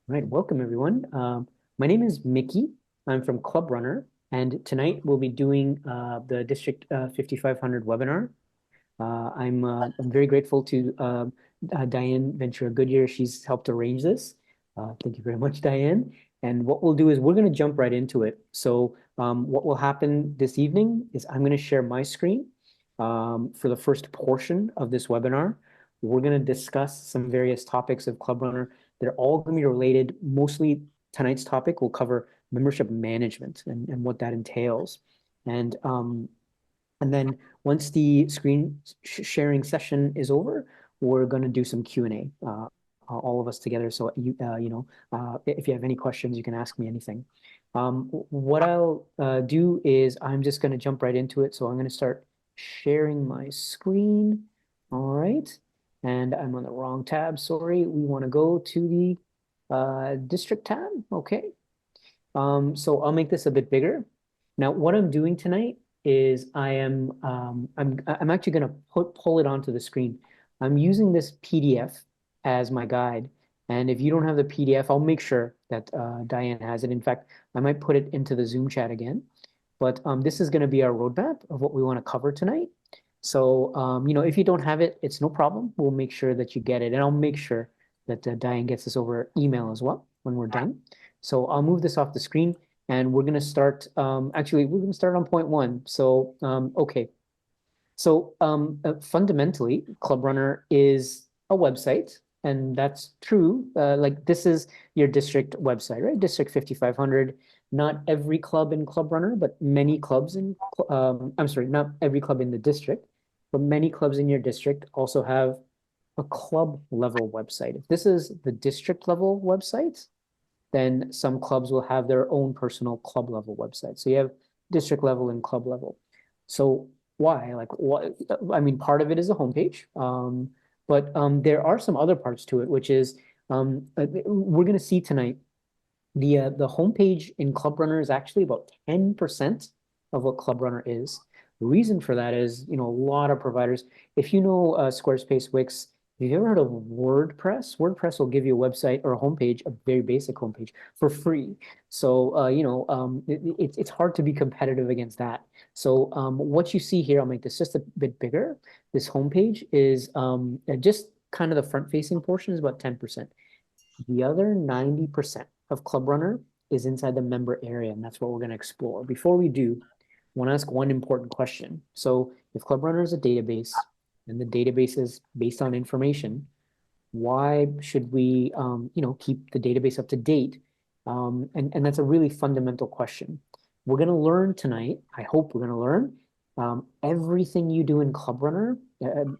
Right, welcome everyone. My name is Mickey. I'm from Clubrunner, and tonight we'll be doing the District 5500 webinar. I'm very grateful to Diane Ventura Goodyear. She's helped arrange this. Thank you very much, Diane. And what we'll do is we're going to jump right into it. So what will happen this evening is I'm going to share my screen for the first portion of this webinar. We're going to discuss some various topics of Clubrunner. They're all going to be related. Mostly tonight's topic will cover membership management and what that entails. And um, and then once the screen sharing session is over, we're going to do some Q&A, all of us together. So if you have any questions, you can ask me anything. What I'll do is I'm just going to jump right into it. So I'm going to start sharing my screen. All right. And I'm on the wrong tab. Sorry. We want to go to the district tab. Okay. So I'll make this a bit bigger. Now, what I'm doing tonight is I'm actually going to pull it onto the screen. I'm using this PDF as my guide, and if you don't have the PDF, I'll make sure that Diane has it. In fact, I might put it into the Zoom chat again. But this is going to be our roadmap of what we want to cover tonight. So if you don't have it, it's no problem. We'll make sure that you get it, and I'll make sure that Diane gets this over email as well when we're done. So I'll move this off the screen and we're going to start. Actually, we're going to start on point one. So, okay. So fundamentally, Clubrunner is a website, and that's true. Like this is your district website, right? District 5500. Not every club in Clubrunner, but many clubs in, I'm sorry, not every club in the district, but many clubs in your district also have a club level website. If this is the district level website, then some clubs will have their own personal club level website. So you have district level and club level. So why? Like what? I mean, part of it is a homepage, but there are some other parts to it, which is we're going to see tonight. The homepage in Clubrunner is actually about 10% of what Clubrunner is. The reason for that is, a lot of providers, if you know Squarespace, Wix, have you ever heard of WordPress? WordPress will give you a website or a homepage, a very basic homepage for free. So, it's hard to be competitive against that. So, what you see here, I'll make this just a bit bigger. This homepage is just kind of the front-facing portion is about 10%. The other 90% of Clubrunner is inside the member area, and that's what we're going to explore. Before we do, I want to ask one important question. So if Clubrunner is a database, and the database is based on information, why should we, keep the database up to date? And that's a really fundamental question. We're going to learn tonight. I hope we're going to learn everything you do in Clubrunner.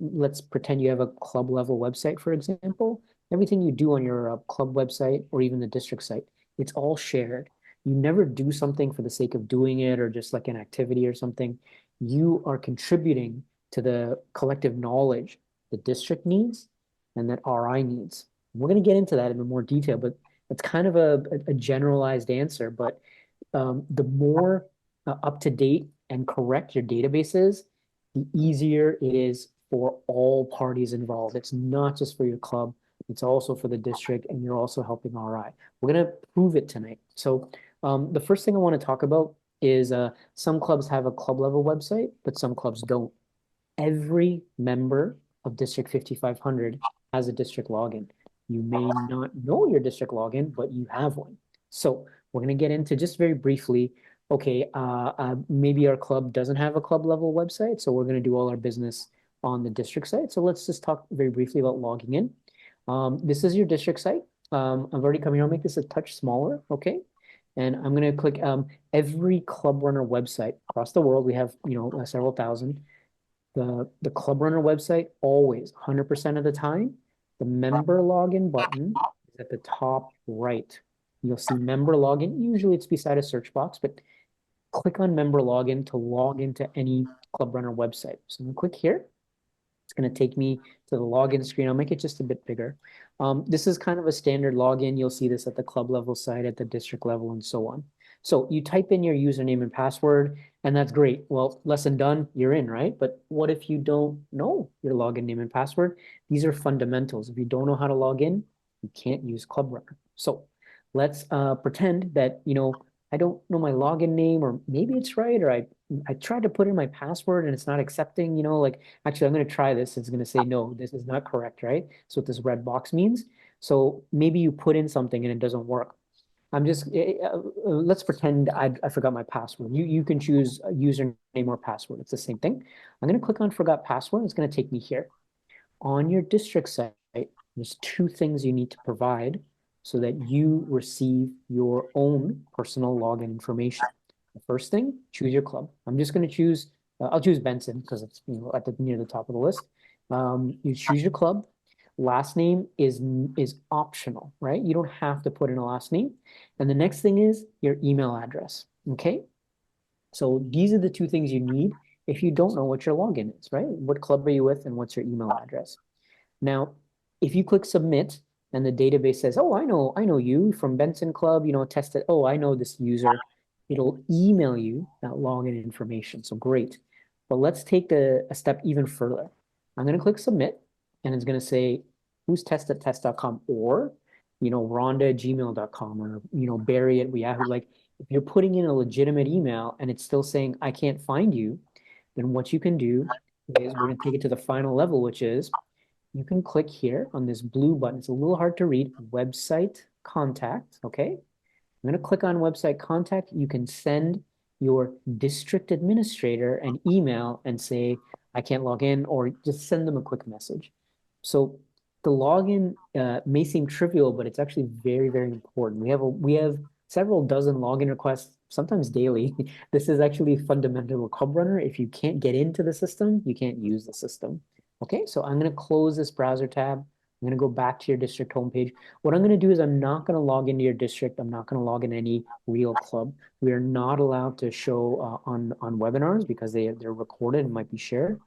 Let's pretend you have a club level website, for example. Everything you do on your club website or even the district site, it's all shared. You never do something for the sake of doing it or just like an activity or something. You are contributing to the collective knowledge the district needs and that RI needs. We're going to get into that in more detail, but it's kind of a generalized answer. But the more up to date and correct your database is, the easier it is for all parties involved. It's not just for your club, it's also for the district, and you're also helping RI. We're going to prove it tonight. So the first thing I want to talk about is some clubs have a club level website, but some clubs don't. Every member of District 5500 has a district login. You may not know your district login, but you have one. So we're going to get into just very briefly, okay, maybe our club doesn't have a club level website, so we're going to do all our business on the district site. So let's just talk very briefly about logging in. This is your district site. I've already come here. I'll make this a touch smaller, okay? And I'm going to click every Clubrunner website across the world. We have, several thousand. The Clubrunner website, always, 100% of the time, the member login button is at the top right. You'll see member login. Usually it's beside a search box, but click on member login to log into any Clubrunner website. So I'm gonna click here. It's going to take me to the login screen. I'll make it just a bit bigger. This is kind of a standard login. You'll see this at the club level site, at the district level, and so on. So you type in your username and password, and that's great. Well, lesson done, you're in, right? But what if you don't know your login name and password? These are fundamentals. If you don't know how to log in, you can't use Clubrunner. So let's pretend that, I don't know my login name, or maybe it's right, or I tried to put in my password and it's not accepting, like, actually, I'm going to try this. It's going to say, no, this is not correct, right? So what this red box means. So maybe you put in something and it doesn't work. Let's pretend I forgot my password. You can choose a username or password. It's the same thing. I'm going to click on forgot password. It's going to take me here. On your district site, there's two things you need to provide so that you receive your own personal login information. The first thing, choose your club. I'm just going to choose, I'll choose Benson because it's at near the top of the list. You choose your club. Last name is optional, right? You don't have to put in a last name. And the next thing is your email address. Okay. So these are the two things you need if you don't know what your login is, right? What club are you with and what's your email address? Now, if you click submit and the database says, oh, I know you from Benson Club, tested, oh, I know this user, it'll email you that login information. So great. But let's take a step even further. I'm going to click submit and it's going to say, who's test@test.com, or, Rhonda@gmail.com, or, Barry at Yahoo. Like, if you're putting in a legitimate email and it's still saying, I can't find you, then what you can do is we're going to take it to the final level, which is you can click here on this blue button. It's a little hard to read, website contact, okay? I'm going to click on website contact. You can send your district administrator an email and say, I can't log in, or just send them a quick message. So the login may seem trivial, but it's actually very, very important. We have several dozen login requests, sometimes daily. This is actually fundamental to Clubrunner. If you can't get into the system, you can't use the system. Okay, so I'm going to close this browser tab. I'm going to go back to your district homepage. What I'm going to do is I'm not going to log into your district. I'm not going to log in any real club. We are not allowed to show on webinars because they're recorded and might be shared.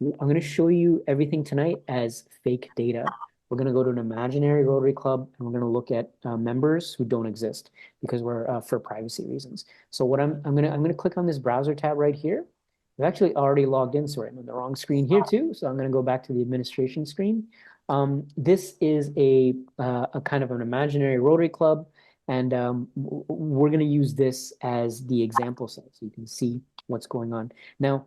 I'm going to show you everything tonight as fake data. We're going to go to an imaginary Rotary Club and we're going to look at members who don't exist because we're for privacy reasons. So what I'm going to click on this browser tab right here. I've actually already logged in, so I'm on the wrong screen here too. So I'm going to go back to the administration screen. This is a kind of an imaginary Rotary Club, and we're going to use this as the example site so you can see what's going on. Now,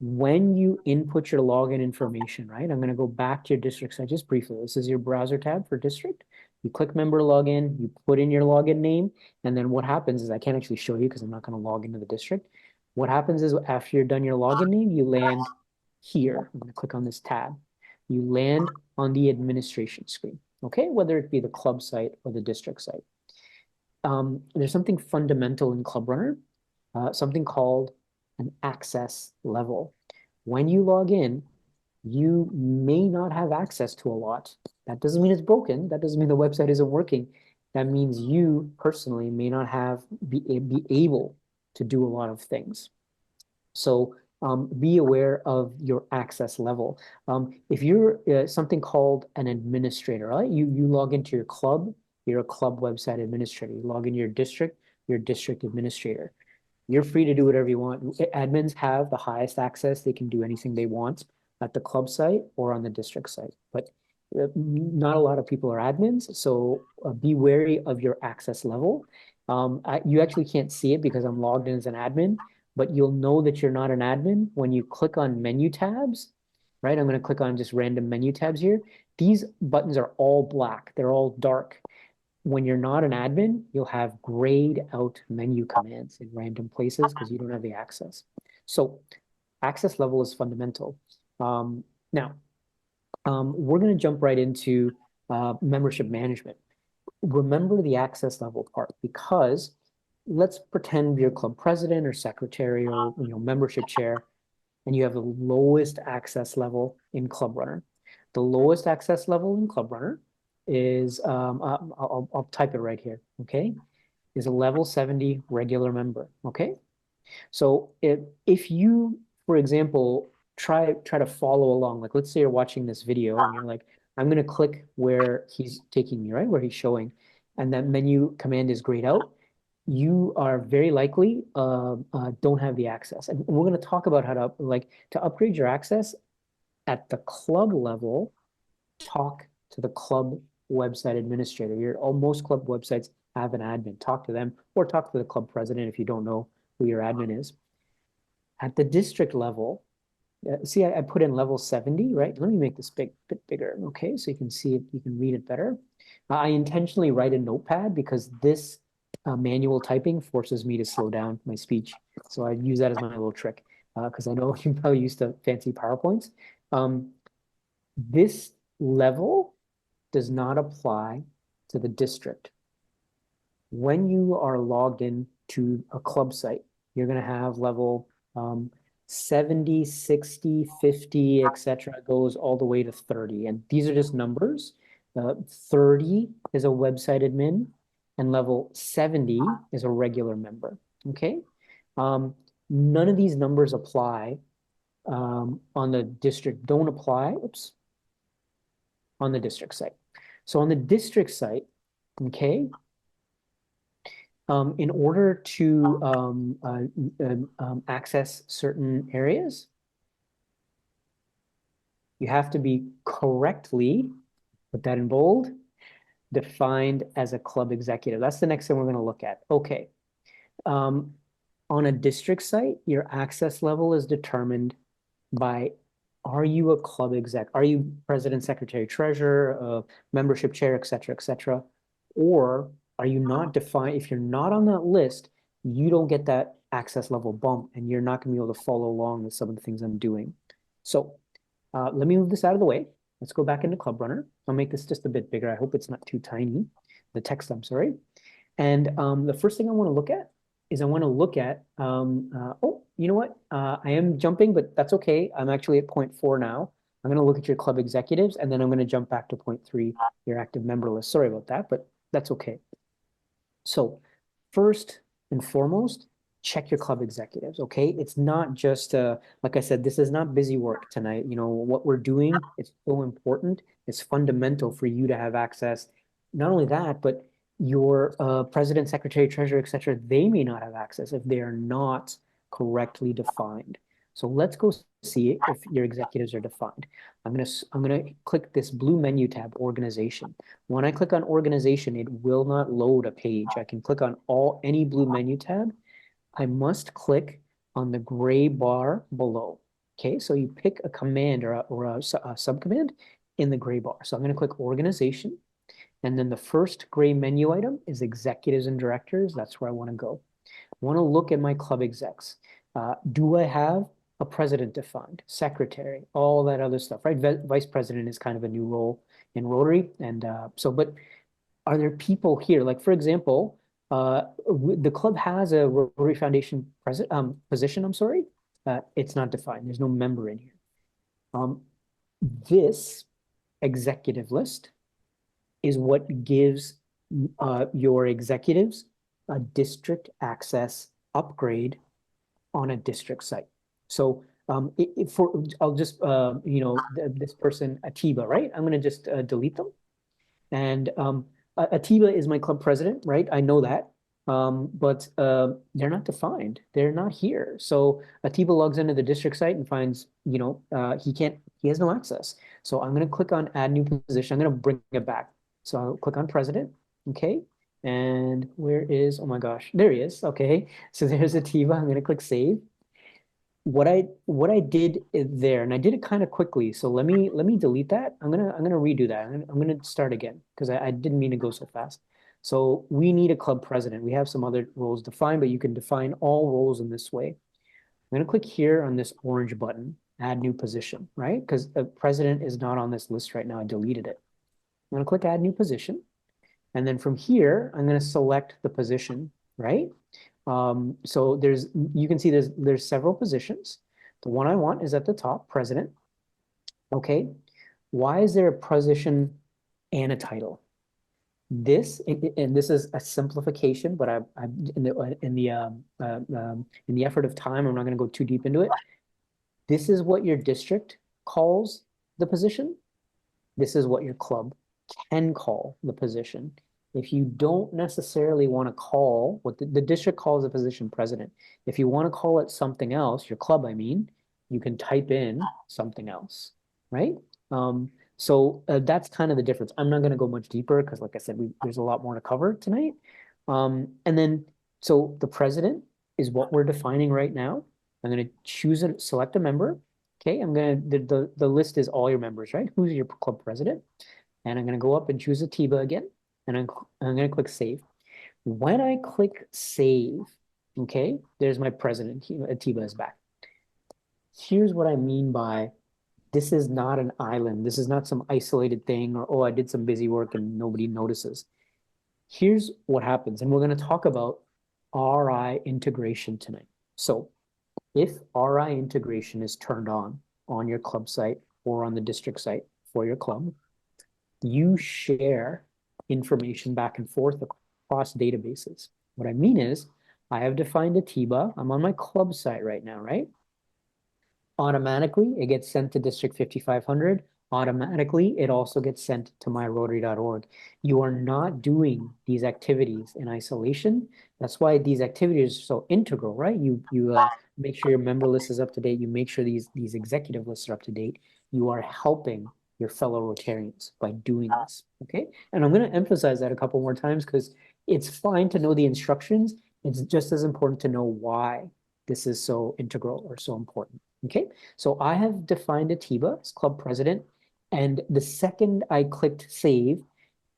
when you input your login information, right? I'm going to go back to your district site just briefly. This is your browser tab for district. You click member login, you put in your login name, and then what happens is I can't actually show you because I'm not going to log into the district. What happens is after you're done your login name, you land here. I'm going to click on this tab. You land on the administration screen, okay? Whether it be the club site or the district site. There's something fundamental in Clubrunner, something called an access level. When you log in, you may not have access to a lot. That doesn't mean it's broken. That doesn't mean the website isn't working. That means you personally may not be able to do a lot of things. So be aware of your access level. If you're something called an administrator, right? You log into your club, you're a club website administrator. You log into your district, you're a district administrator. You're free to do whatever you want. Admins have the highest access. They can do anything they want at the club site or on the district site. But not a lot of people are admins, so be wary of your access level. You actually can't see it because I'm logged in as an admin, but you'll know that you're not an admin when you click on menu tabs, right? I'm going to click on just random menu tabs here. These buttons are all black. They're all dark. When you're not an admin, you'll have grayed out menu commands in random places because you don't have the access. So access level is fundamental. Now, we're going to jump right into membership management. Remember the access level part, because let's pretend you're club president or secretary or membership chair, and you have the lowest access level in Clubrunner. The lowest access level in Clubrunner is, I'll type it right here, okay? Is a level 70 regular member, okay? So if you, for example, try to follow along, like let's say you're watching this video and you're like, I'm going to click where he's taking me, right? Where he's showing, and that menu command is grayed out. You are very likely don't have the access. And we're going to talk about how to upgrade your access at the club level. Talk to the club website administrator. Most club websites have an admin. Talk to them or talk to the club president if you don't know who your admin is. At the district level, see, I put in level 70, right? Let me make this bit bigger, okay? So you can see it, you can read it better. I intentionally write a notepad because this manual typing forces me to slow down my speech. So I use that as my little trick because I know you're probably used to fancy PowerPoints. This level does not apply to the district. When you are logged in to a club site, you're going to have level 70, 60, 50, etc. goes all the way to 30. And these are just numbers. 30 is a website admin, and level 70 is a regular member. Okay. None of these numbers apply on the district, don't apply, oops, on the district site. So on the district site, okay, in order to access certain areas, you have to be correctly, put that in bold, defined as a club executive. That's the next thing we're going to look at. Okay. On a district site, your access level is determined by, are you a club exec? Are you president, secretary, treasurer, membership chair, et cetera, or are you not defined? If you're not on that list, you don't get that access level bump and you're not going to be able to follow along with some of the things I'm doing. So let me move this out of the way. Let's go back into Clubrunner. I'll make this just a bit bigger. I hope it's not too tiny. The text, I'm sorry. And the first thing I want to look at is I want to look at, oh, you know what? I am jumping, but that's okay. I'm actually at point 4 now. I'm going to look at your club executives, and then I'm going to jump back to point 3, your active member list. Sorry about that, but that's okay. So first and foremost, check your club executives, okay? It's not just, like I said, this is not busy work tonight. You know, what we're doing, it's so important. It's fundamental for you to have access. Not only that, but your president, secretary, treasurer, et cetera, they may not have access if they are not correctly defined. So let's go see if your executives are defined. I'm gonna click this blue menu tab, organization. When I click on organization, it will not load a page. I can click on any blue menu tab. I must click on the gray bar below. Okay, so you pick a command or a subcommand in the gray bar. So I'm going to click organization. And then the first gray menu item is executives and directors. That's where I want to go. I want to look at my club execs. Do I have a president defined, secretary, all that other stuff, right? Vice president is kind of a new role in Rotary. And but are there people here? Like, for example, the club has a Rotary Foundation position, I'm sorry. It's not defined. There's no member in here. This executive list is what gives your executives a district access upgrade on a district site. So I'll just, this person, Atiba, right? I'm going to just delete them. And Atiba is my club president, right? I know that. But they're not defined. They're not here. So Atiba logs into the district site and finds, he has no access. So I'm going to click on add new position. I'm going to bring it back. So I'll click on president. Okay. And where is, oh my gosh, there he is. Okay. So there's Atiba. I'm going to click save. What I did there, and I did it kind of quickly. So let me delete that. I'm gonna redo that. I'm gonna start again because I didn't mean to go so fast. So we need a club president. We have some other roles defined, but you can define all roles in this way. I'm gonna click here on this orange button, add new position, right? Because the president is not on this list right now. I deleted it. I'm gonna click add new position. And then from here, I'm gonna select the position, right? So you can see there's several positions. The one I want is at the top, president. Okay. Why is there a position and a title? And this is a simplification, but in the effort of time, I'm not going to go too deep into it. This is what your district calls the position. This is what your club can call the position. If you don't necessarily want to call what the district calls a position president, if you want to call it something else, your club, I mean, you can type in something else, right? So that's kind of the difference. I'm not going to go much deeper because, like I said, there's a lot more to cover tonight. And then, so the president is what we're defining right now. I'm going to select a member. Okay, the list is all your members, right? Who's your club president? And I'm going to go up and choose a TIBA again. And I'm going to click save. When I click save, okay, there's my president. TIBA is back. Here's what I mean by this is not an island. This is not some isolated thing or, oh, I did some busy work and nobody notices. Here's what happens. And we're going to talk about RI integration tonight. So if RI integration is turned on your club site or on the district site for your club, you share information back and forth across databases. What I mean is I have defined a TIBA. I'm on my club site right now, right? Automatically, it gets sent to District 5500. Automatically, it also gets sent to myrotary.org. You are not doing these activities in isolation. That's why these activities are so integral, right? You make sure your member list is up to date. You make sure these executive lists are up to date. You are helping your fellow Rotarians by doing this, okay? And I'm going to emphasize that a couple more times because it's fine to know the instructions. It's just as important to know why this is so integral or so important. Okay, so I have defined a TIBA as club president, and the second I clicked save,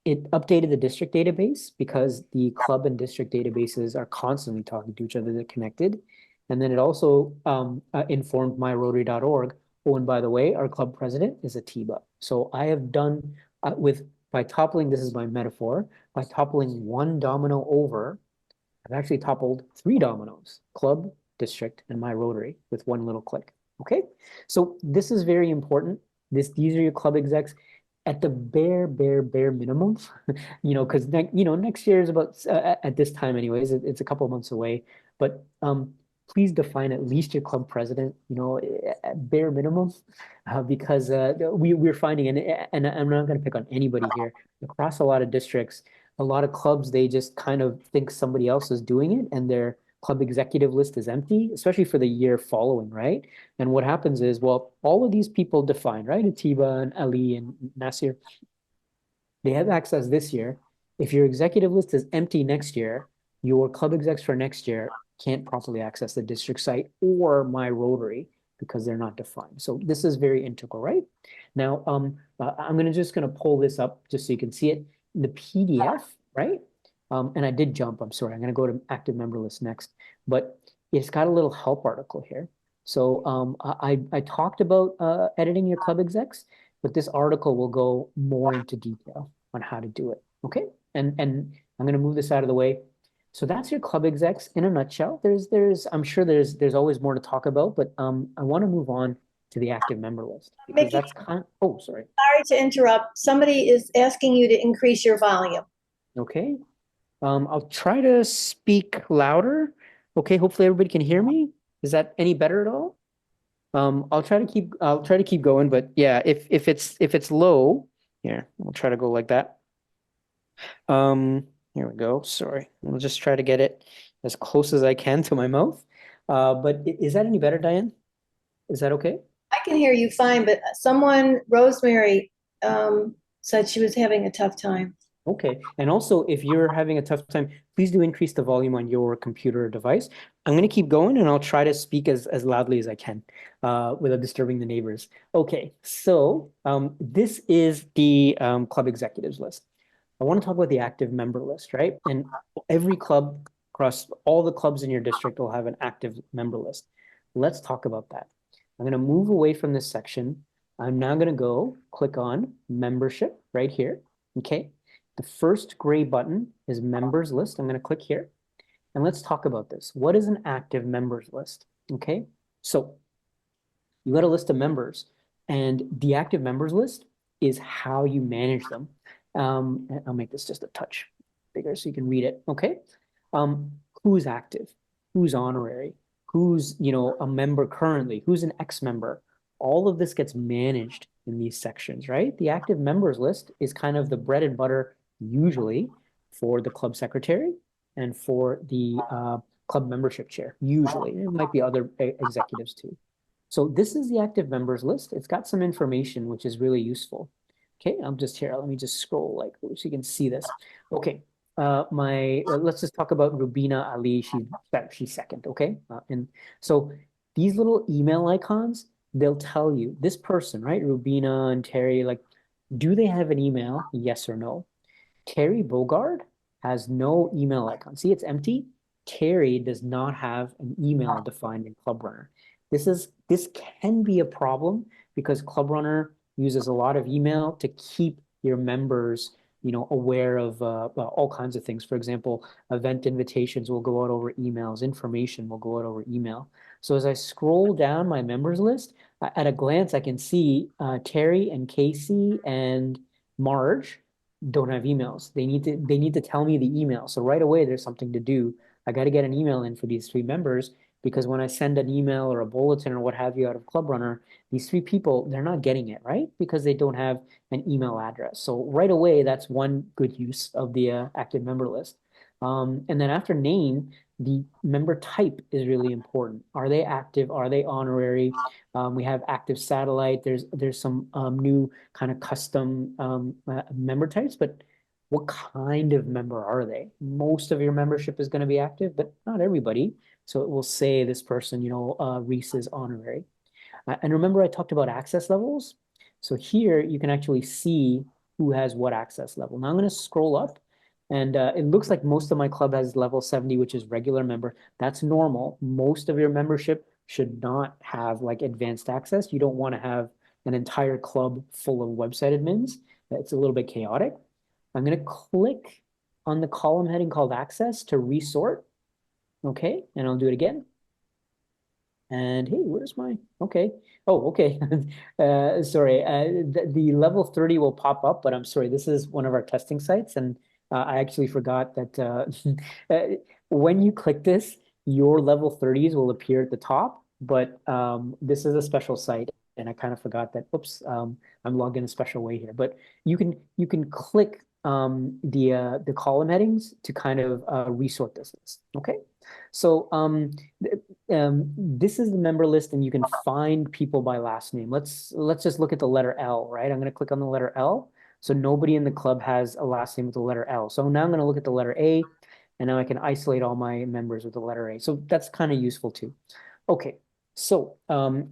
it updated the district database because the club and district databases are constantly talking to each other, they're connected. And then it also informed myrotary.org. Oh, and by the way, our club president is a TIBA. So I have done by toppling, this is my metaphor, by toppling one domino over, I've actually toppled 3 dominoes, club, district, and myrotary with one little click. Okay, so this is very important. These are your club execs at the bare minimum, because next year is about at this time anyways. It's a couple of months away, but please define at least your club president, at bare minimum, because we're finding and I'm not going to pick on anybody here across a lot of districts. A lot of clubs, they just kind of think somebody else is doing it and their club executive list is empty, especially for the year following, right? And what happens is, well, all of these people defined, right? Atiba and Ali and Nasir, they have access this year. If your executive list is empty next year, your club execs for next year can't properly access the district site or my Rotary because they're not defined. So this is very integral, right? Now, I'm just gonna pull this up just so you can see it. In the PDF, right? And I did jump, I'm sorry, I'm gonna go to active member list next, but it's got a little help article here. So I talked about editing your club execs, but this article will go more into detail on how to do it. Okay. And I'm going to move this out of the way. So that's your club execs in a nutshell. I'm sure there's always more to talk about, but I want to move on to the active member list because Mickey, that's oh, sorry. sorry to interrupt. Somebody is asking you to increase your volume. Okay. I'll try to speak louder. Okay, hopefully everybody can hear me. Is that any better at all? I'll try to keep going, but yeah, if it's low, here, I'll try to go like that. Here we go. Sorry. I'll just try to get it as close as I can to my mouth. But is that any better, Diane? Is that okay? I can hear you fine, but Rosemary, said she was having a tough time. Okay. And also, if you're having a tough time, please do increase the volume on your computer or device. I'm going to keep going and I'll try to speak as loudly as I can without disturbing the neighbors. Okay. So this is the club executives list. I want to talk about the active member list, right? And every club across all the clubs in your district will have an active member list. Let's talk about that. I'm going to move away from this section. I'm now going to go click on membership right here. Okay. The first gray button is members list. I'm going to click here and let's talk about this. What is an active members list? Okay. So you got a list of members and the active members list is how you manage them. I'll make this just a touch bigger so you can read it. Okay. Who's active? Who's honorary? Who's, a member currently? Who's an ex-member? All of this gets managed in these sections, right? The active members list is kind of the bread and butter usually for the club secretary and for the club membership chair. Usually, it might be other executives too. So this is the active members list. It's got some information which is really useful. Okay, I'm just here. Let me just scroll so you can see this. Okay, let's just talk about Rubina Ali. She's second, okay? And so these little email icons, they'll tell you this person, right? Rubina and Terry, like, do they have an email? Yes or no? Terry Bogard has no email icon. See, it's empty. Terry does not have an email defined in Clubrunner. This can be a problem because Clubrunner uses a lot of email to keep your members, aware of well, all kinds of things. For example, event invitations will go out over emails, information will go out over email. So as I scroll down my members list, at a glance, I can see Terry and Casey and Marge don't have emails. They need to tell me the email. So right away there's something to do. I got to get an email in for these three members because when I send an email or a bulletin or what have you out of Clubrunner, these three people, they're not getting it, right? Because they don't have an email address. So right away, that's one good use of the active member list. And then after name, the member type is really important. Are they active? Are they honorary? We have active satellite. There's some new kind of custom member types, but what kind of member are they? Most of your membership is going to be active, but not everybody. So it will say this person, Reese is honorary. And remember, I talked about access levels. So here you can actually see who has what access level. Now I'm going to scroll up, and it looks like most of my club has level 70, which is regular member. That's normal. Most of your membership should not have like advanced access. You don't want to have an entire club full of website admins. It's a little bit chaotic. I'm going to click on the column heading called access to resort. Okay, and I'll do it again. And hey, where's my, okay. Oh, okay. Sorry, the level 30 will pop up, but I'm sorry, this is one of our testing sites. And I actually forgot that when you click this, your level 30s will appear at the top, but this is a special site. And I kind of forgot that, oops, I'm logged in a special way here. But you can click the column headings to kind of resort this list. Okay. So this is the member list, and you can find people by last name. Let's just look at the letter L, right? I'm going to click on the letter L. So nobody in the club has a last name with the letter L. So now I'm going to look at the letter A, and now I can isolate all my members with the letter A. So that's kind of useful too. Okay, so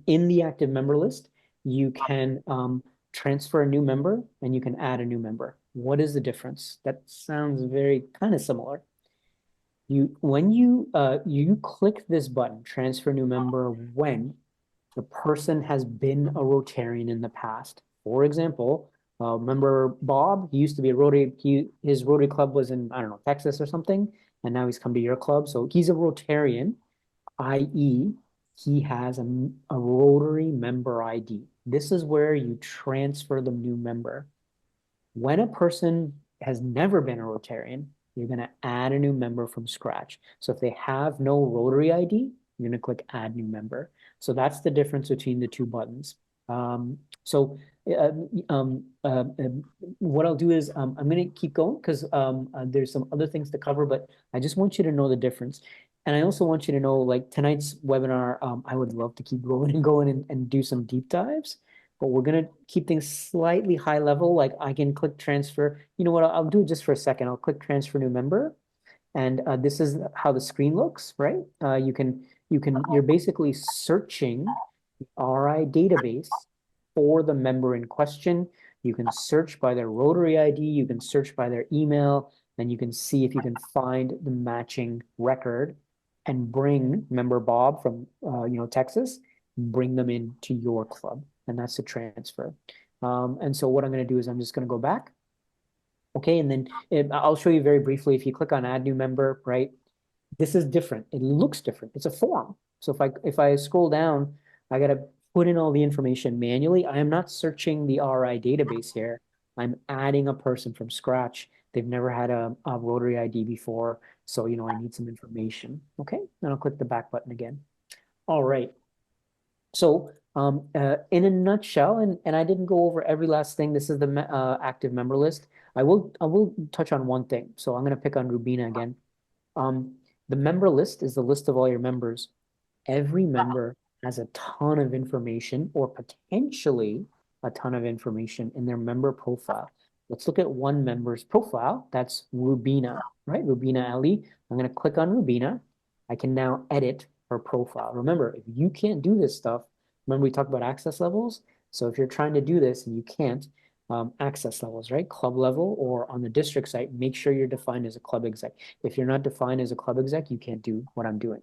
in the active member list, you can transfer a new member and you can add a new member. What is the difference? That sounds very kind of similar. When you click this button, transfer new member, when the person has been a Rotarian in the past. For example, remember Bob? He used to be a Rotary. His Rotary club was in, I don't know, Texas or something, and now he's come to your club. So he's a Rotarian, i.e., he has a Rotary member ID. This is where you transfer the new member. When a person has never been a Rotarian, you're going to add a new member from scratch. So if they have no Rotary ID, you're going to click Add New Member. So that's the difference between the two buttons. So uh, what I'll do is I'm going to keep going because there's some other things to cover, but I just want you to know the difference. And I also want you to know, like tonight's webinar, I would love to keep going and going and do some deep dives, but we're going to keep things slightly high level. Like I can click transfer. You know what? I'll do it just for a second. I'll click transfer new member. And this is how the screen looks, right? You're basically searching the RI database for the member in question. You can search by their Rotary ID, you can search by their email, and you can see if you can find the matching record and bring member Bob from Texas, bring them into your club, and that's the transfer. And so what I'm going to do is I'm just going to go back. Okay, and then I'll show you very briefly. If you click on add new member, right? This is different. It looks different. It's a form. So if I scroll down, I gotta put in all the information manually. I am not searching the RI database here. I'm adding a person from scratch. They've never had a Rotary ID before, so I need some information. Okay, then I'll click the back button again. All right. So in a nutshell, and I didn't go over every last thing. This is the active member list. I will touch on one thing. So I'm going to pick on Rubina again. The member list is the list of all your members. Every member has a ton of information or potentially a ton of information in their member profile. Let's look at one member's profile. That's Rubina, right? Rubina Ali. I'm going to click on Rubina. I can now edit her profile. Remember, if you can't do this stuff, remember we talked about access levels? So if you're trying to do this and you can't, access levels, right? Club level or on the district site, make sure you're defined as a club exec. If you're not defined as a club exec, you can't do what I'm doing.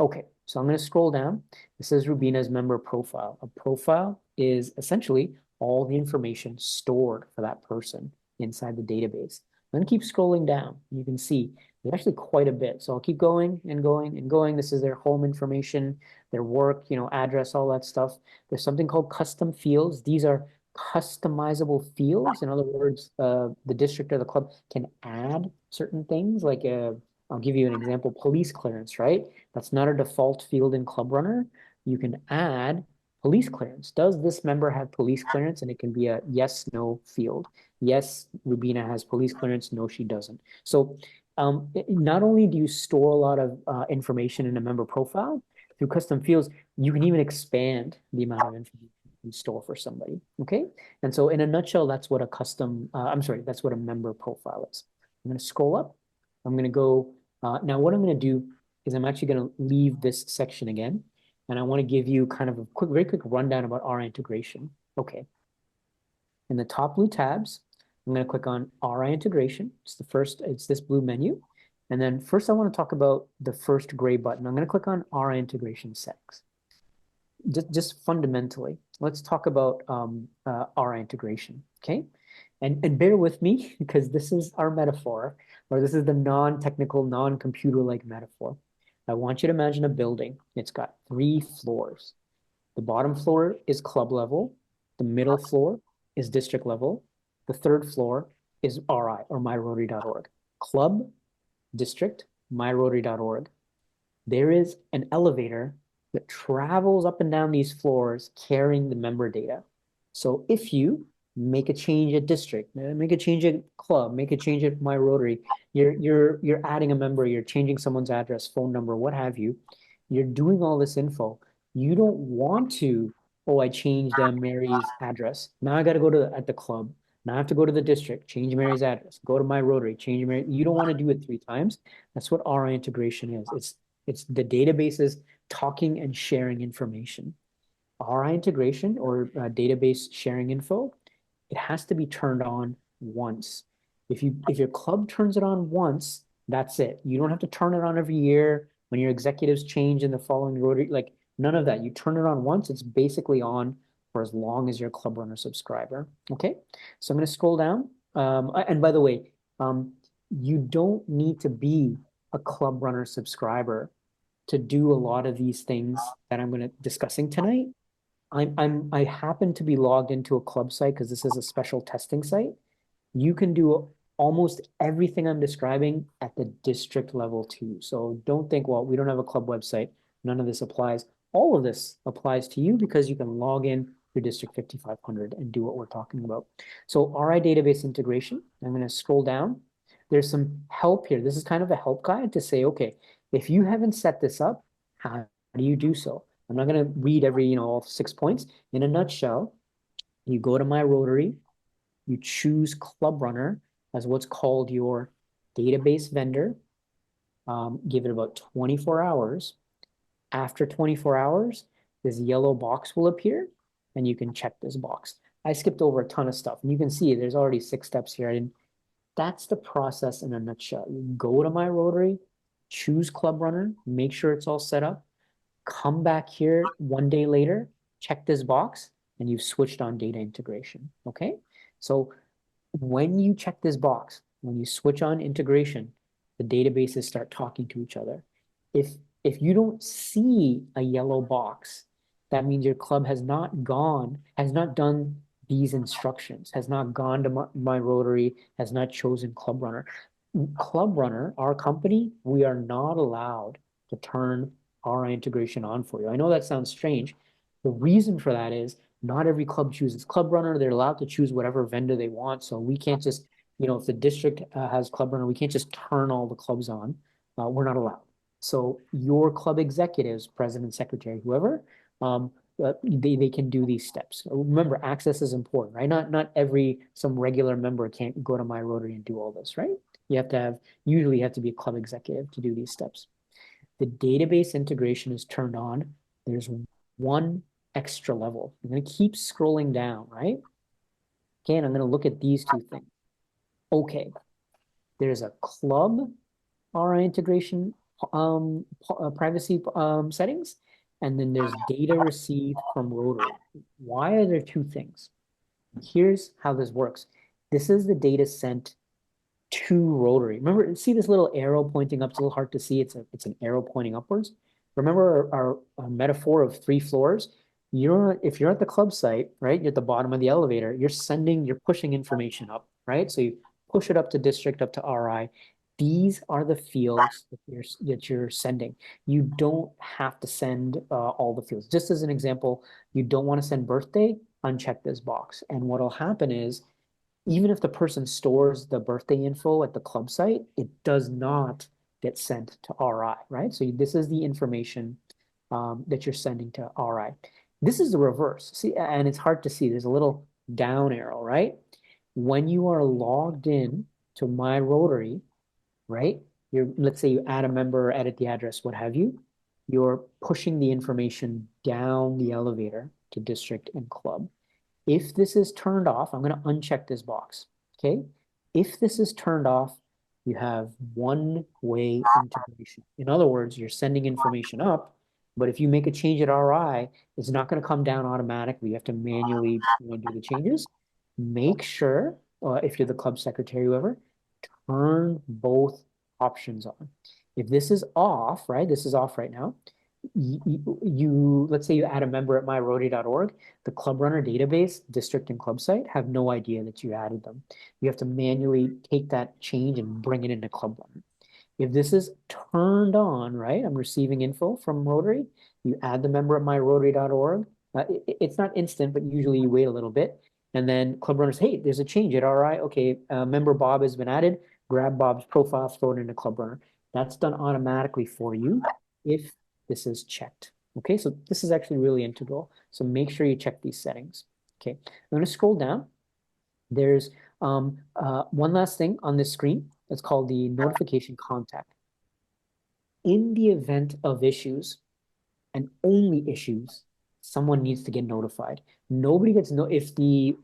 Okay, so I'm going to scroll down. This is Rubina's member profile. A profile is essentially all the information stored for that person inside the database. I'm going to keep scrolling down. You can see there's actually quite a bit. So I'll keep going and going and going. This is their home information, their work, address, all that stuff. There's something called custom fields. These are customizable fields. In other words, the district or the club can add certain things like I'll give you an example, police clearance, right? That's not a default field in Clubrunner. You can add police clearance. Does this member have police clearance? And it can be a yes, no field. Yes, Rubina has police clearance. No, she doesn't. So not only do you store a lot of information in a member profile, through custom fields, you can even expand the amount of information you store for somebody. Okay. And so in a nutshell, that's what a that's what a member profile is. I'm going to scroll up. I'm going to go, now what I'm going to do is I'm actually going to leave this section again. And I want to give you kind of a very quick rundown about RI integration. Okay. In the top blue tabs, I'm going to click on RI integration. It's this blue menu. And then first I want to talk about the first gray button. I'm going to click on RI integration settings. Just fundamentally, let's talk about RI integration, okay? And bear with me because this is our metaphor, or this is the non-technical, non-computer-like metaphor. I want you to imagine a building. It's got 3 floors. The bottom floor is club level. The middle floor is district level. The third floor is RI, or myrotary.org. Club, district, myrotary.org. There is an elevator that travels up and down these floors carrying the member data. So if you make a change at district, make a change at club, make a change at my Rotary, you're adding a member, you're changing someone's address, phone number, what have you. You're doing all this info. You don't want to, oh, I changed Mary's address. Now I got to go to at the club. Now I have to go to the district, change Mary's address, go to my Rotary, change Mary. You don't want to do it 3 times. That's what RI integration is. It's the databases talking and sharing information. RI integration or database sharing info, it has to be turned on once. If your club turns it on once, that's it. You don't have to turn it on every year when your executives change in the following Rotary, like none of that. You turn it on once, it's basically on for as long as you're a Clubrunner subscriber. Okay, so I'm going to scroll down. And by the way, you don't need to be a Clubrunner subscriber to do a lot of these things that I'm going to discussing tonight. I happen to be logged into a club site because this is a special testing site. You can do almost everything I'm describing at the district level too. So don't think, well, we don't have a club website. None of this applies. All of this applies to you because you can log in your District 5500 and do what we're talking about. So RI database integration, I'm going to scroll down. There's some help here. This is kind of a help guide to say, okay, if you haven't set this up, how do you do so? I'm not going to read every, all 6 points. In a nutshell, you go to my Rotary, you choose Clubrunner as what's called your database vendor. Give it about 24 hours. After 24 hours, this yellow box will appear, and you can check this box. I skipped over a ton of stuff, and you can see there's already 6 steps here. That's the process in a nutshell. You go to my Rotary, choose Clubrunner, make sure it's all set up, come back here 1 day later, check this box, and you've switched on data integration, okay? So when you check this box, when you switch on integration, the databases start talking to each other. If you don't see a yellow box, that means your club has not done these instructions, has not gone to my Rotary, has not chosen Clubrunner. Clubrunner, our company, we are not allowed to turn RI integration on for you. I know that sounds strange. The reason for that is not every club chooses Clubrunner. They're allowed to choose whatever vendor they want. So we can't just, if the district has Clubrunner, we can't just turn all the clubs on. We're not allowed. So your club executives, president, secretary, whoever, they can do these steps. Remember, access is important, right? Not some regular member can't go to My Rotary and do all this, right? You have to have, usually you have to be a club executive to do these steps. The database integration is turned on. There's one extra level. I'm going to keep scrolling down, right? Okay, and I'm going to look at these two things. Okay, there's a club RI integration privacy settings, and then there's data received from Rotary. Why are there two things? Here's how this works. This is the data sent to Rotary. Remember, see this little arrow pointing up? It's a little hard to see. It's an arrow pointing upwards. Remember our metaphor of 3 floors? If you're at the club site, right? You're at the bottom of the elevator. You're pushing information up, right? So you push it up to district, up to RI. These are the fields that you're sending. You don't have to send all the fields. Just as an example, you don't want to send birthday, uncheck this box. And what'll happen is, even if the person stores the birthday info at the club site, it does not get sent to RI, right? So this is the information that you're sending to RI. This is the reverse. See, and it's hard to see. There's a little down arrow, right? When you are logged in to My Rotary, right? Let's say you add a member, edit the address, what have you. You're pushing the information down the elevator to district and club. If this is turned off, I'm going to uncheck this box. Okay. If this is turned off, you have one-way integration. In other words, you're sending information up, but if you make a change at RI, it's not going to come down automatically. You have to manually do the changes. Make sure, if you're the club secretary, whoever, turn both options on. If this is off, right? This is off right now. Let's say you add a member at myrotary.org, the Clubrunner database, district and club site have no idea that you added them. You have to manually take that change and bring it into Clubrunner. If this is turned on, right, I'm receiving info from Rotary, you add the member at myrotary.org. It's not instant, but usually you wait a little bit. And then Clubrunner's, hey, there's a change at RI. Okay, member Bob has been added. Grab Bob's profile, throw it into Clubrunner. That's done automatically for you if this is checked. Okay, so this is actually really integral. So make sure you check these settings. Okay, I'm going to scroll down. There's one last thing on this screen. It's called the notification contact. In the event of issues, and only issues, someone needs to get notified. Nobody gets if the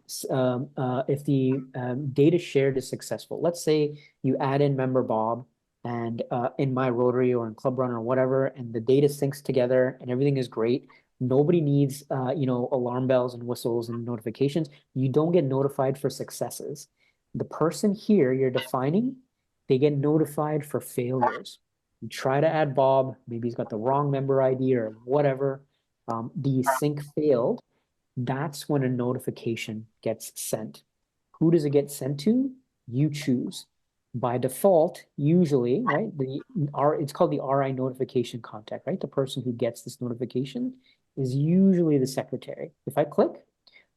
data shared is successful. Let's say you add in member Bob and in My Rotary or in Clubrunner or whatever, and the data syncs together and everything is great. Nobody needs alarm bells and whistles and notifications. You don't get notified for successes. The person here you're defining, they get notified for failures. You try to add Bob, maybe he's got the wrong member ID or whatever. The sync failed. That's when a notification gets sent. Who does it get sent to? You choose. By default, usually, right? It's called the RI notification contact, right? The person who gets this notification is usually the secretary. If I click,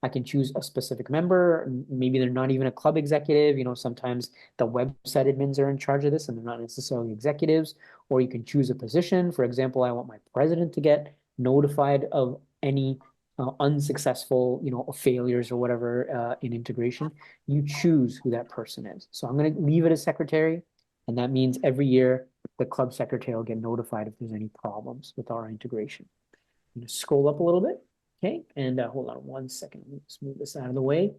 I can choose a specific member. Maybe they're not even a club executive. Sometimes the website admins are in charge of this and they're not necessarily executives. Or you can choose a position. For example, I want my president to get notified of any unsuccessful, failures or whatever in integration. You choose who that person is. So I'm going to leave it as secretary. And that means every year the club secretary will get notified if there's any problems with our integration. I'm going to scroll up a little bit. Okay, and hold on 1 second. Let's move this out of the way.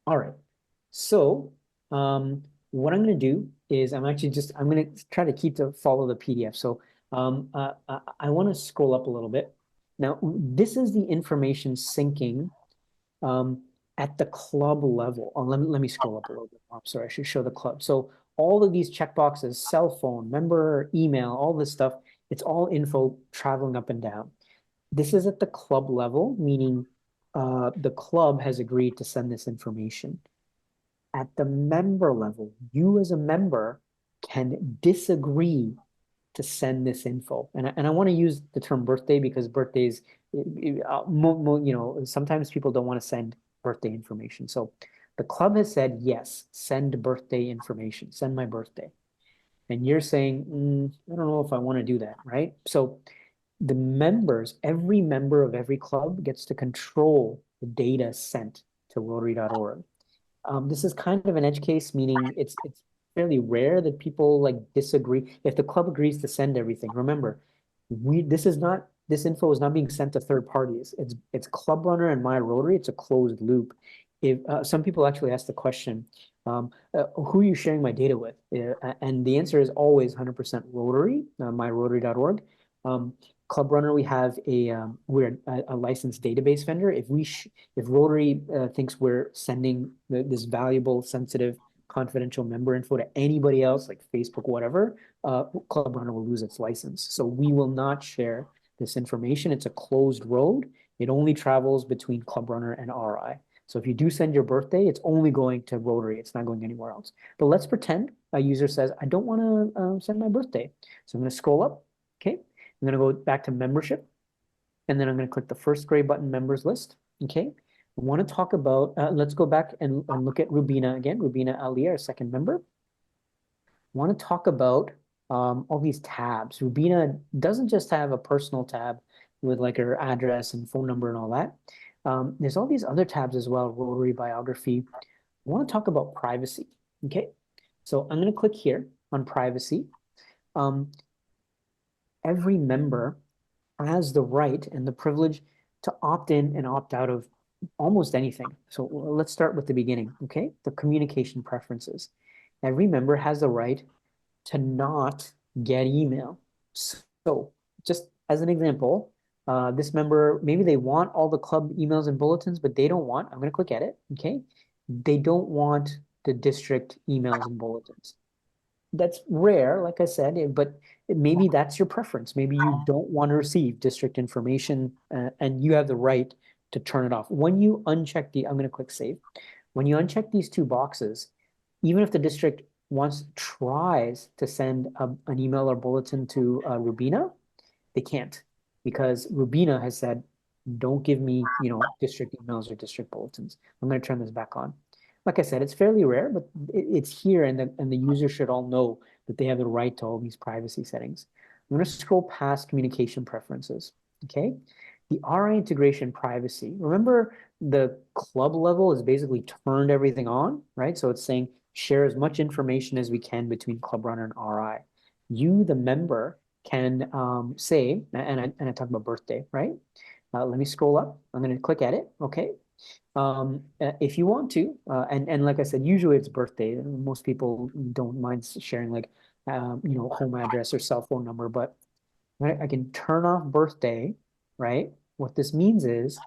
All right. So what I'm going to do is I'm going to try to follow the PDF. So I want to scroll up a little bit. Now, this is the information syncing at the club level. Let me scroll up a little bit. I'm sorry, I should show the club. So all of these checkboxes, cell phone, member, email, all this stuff, it's all info traveling up and down. This is at the club level, meaning the club has agreed to send this information. At the member level, you as a member can disagree to send this info. And I want to use the term birthday because birthdays, sometimes people don't want to send birthday information. So the club has said, yes, send birthday information, send my birthday. And you're saying, I don't know if I want to do that, right? So the members, every member of every club gets to control the data sent to Rotary.org. This is kind of an edge case, meaning it's fairly rare that people like disagree. If the club agrees to send everything, remember, this info is not being sent to third parties. It's Clubrunner and My Rotary. It's a closed loop. If some people actually ask the question, who are you sharing my data with? And the answer is always 100% Rotary, myrotary.org. Clubrunner, we have we're a licensed database vendor. If Rotary thinks we're sending this valuable, sensitive, confidential member info to anybody else, like Facebook, whatever, Clubrunner will lose its license. So we will not share this information. It's a closed road. It only travels between Clubrunner and RI. So if you do send your birthday, it's only going to Rotary. It's not going anywhere else. But let's pretend a user says, I don't want to send my birthday. So I'm going to scroll up. Okay. I'm going to go back to membership. And then I'm going to click the first gray button, members list. Okay. I want to talk about, let's go back and look at Rubina again. Rubina Ali, our second member. I want to talk about all these tabs. Rubina doesn't just have a personal tab with like her address and phone number and all that. There's all these other tabs as well, Rotary biography. I want to talk about privacy. Okay, so I'm going to click here on privacy. Every member has the right and the privilege to opt in and opt out of almost anything. So let's start with the beginning, okay? The communication preferences. Every member has the right to not get email. So just as an example, this member, maybe they want all the club emails and bulletins, but they don't want, I'm going to click edit, okay? They don't want the district emails and bulletins. That's rare, like I said, but maybe that's your preference. Maybe you don't want to receive district information and you have the right to turn it off. When you uncheck I'm going to click save. When you uncheck these two boxes, even if the district tries to send an email or bulletin to Rubina, they can't because Rubina has said, don't give me, district emails or district bulletins. I'm going to turn this back on. Like I said, it's fairly rare, but it's here and the user should all know that they have the right to all these privacy settings. I'm going to scroll past communication preferences, okay? The RI integration privacy. Remember the club level is basically turned everything on, right? So it's saying share as much information as we can between Clubrunner and RI. You, the member, can say, and I talk about birthday, right? Let me scroll up. I'm going to click edit, okay? If you want to, and like I said, usually it's birthday. Most people don't mind sharing like, home address or cell phone number, but I can turn off birthday, right? What this means is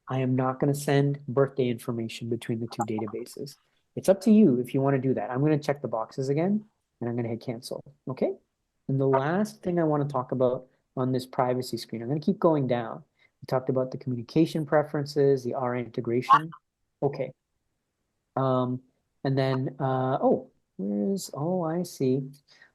I am not going to send birthday information between the two databases. It's up to you if you want to do that. I'm going to check the boxes again and I'm going to hit cancel. Okay. And the last thing I want to talk about on this privacy screen, I'm going to keep going down. We talked about the communication preferences, the RI integration. Okay. And then, I see.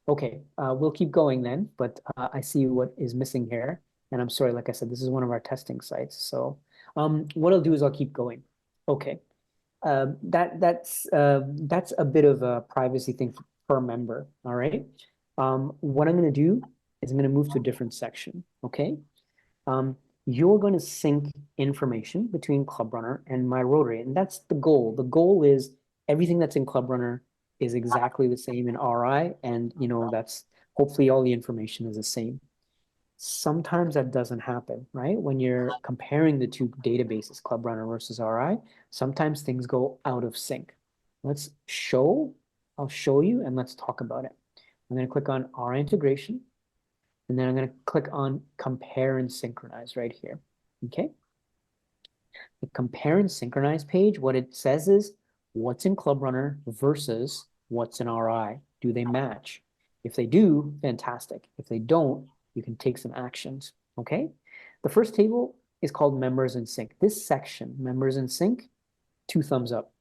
Okay, we'll keep going then, but I see what is missing here. And I'm sorry, like I said, this is one of our testing sites. So what I'll do is I'll keep going. Okay, that's a bit of a privacy thing per member. All right. What I'm going to do is I'm going to move to a different section. Okay. You're going to sync information between Clubrunner and My Rotary, and that's the goal. The goal is everything that's in Clubrunner is exactly the same in RI, and that's hopefully all the information is the same. Sometimes that doesn't happen, right? When you're comparing the two databases, Clubrunner versus RI, sometimes things go out of sync. I'll show you and let's talk about it. I'm going to click on RI integration, and then I'm going to click on compare and synchronize right here. Okay. The compare and synchronize page, what it says is what's in Clubrunner versus what's in RI. Do they match? If they do, fantastic. If they don't, you can take some actions. Okay. The first table is called members in sync. This section, members in sync, 2 thumbs up.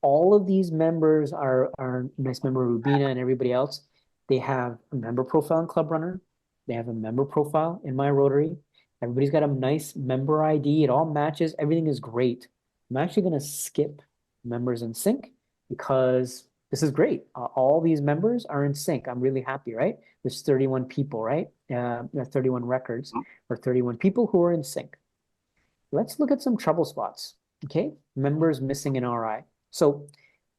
All of these members are nice member Rubina and everybody else. They have a member profile in Clubrunner. They have a member profile in My Rotary. Everybody's got a nice member ID. It all matches. Everything is great. I'm actually going to skip members in sync because this is great. All these members are in sync. I'm really happy, right? There's 31 people, right? 31 records or 31 people who are in sync. Let's look at some trouble spots. Okay, members missing an RI. So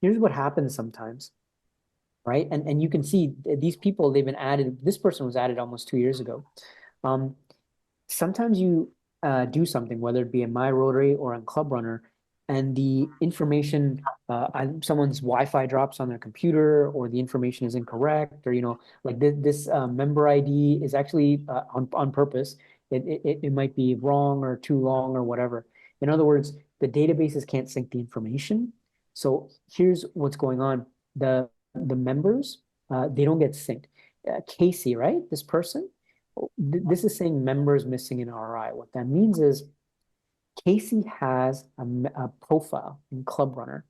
here's what happens sometimes, right? And you can see these people, they've been added. This person was added almost 2 years ago. Um, Sometimes you do something, whether it be in My Rotary or on Clubrunner, and the information, someone's Wi-Fi drops on their computer, or the information is incorrect, or like this member ID is actually on purpose. It might be wrong or too long or whatever. In other words, the databases can't sync the information. So here's what's going on. The members, they don't get synced. Casey, right? This person, this is saying members missing an RI. What that means is Casey has a profile in Clubrunner,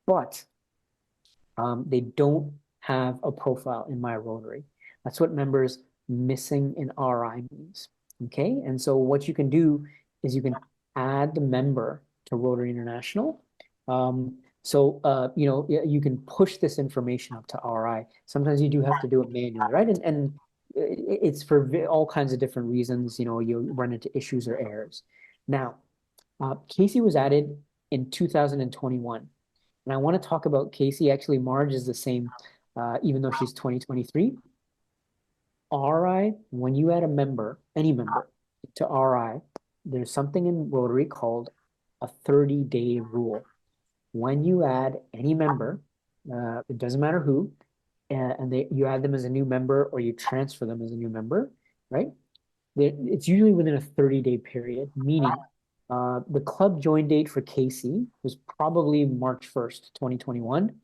but they don't have a profile in My Rotary. That's what members missing an RI means. Okay, and so what you can do is you can add the member to Rotary International. You can push this information up to RI. Sometimes you do have to do it manually, right? And it's for all kinds of different reasons. You run into issues or errors. Now, Casey was added in 2021. And I want to talk about Casey. Actually, Marge is the same, even though she's 2023. RI, when you add a member, any member to RI, there's something in Rotary called a 30-day rule. When you add any member, it doesn't matter who, and you add them as a new member or you transfer them as a new member, right? It's usually within a 30-day period, meaning the club join date for Casey was probably March 1st, 2021.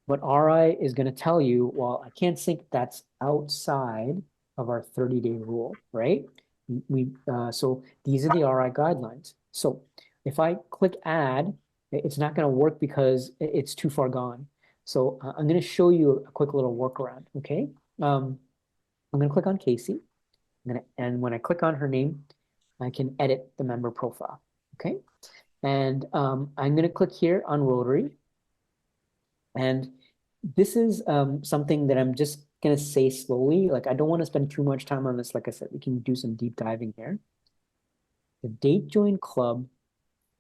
But RI is going to tell you, well, I can't sync, that's outside of our 30-day rule, right? So these are the RI guidelines. So if I click add, it's not going to work because it's too far gone. So I'm going to show you a quick little workaround, okay? I'm going to click on Casey. And when I click on her name, I can edit the member profile, okay? And I'm going to click here on Rotary. And this is something that I'm just going to say slowly. Like, I don't want to spend too much time on this. Like I said, we can do some deep diving here. The date join club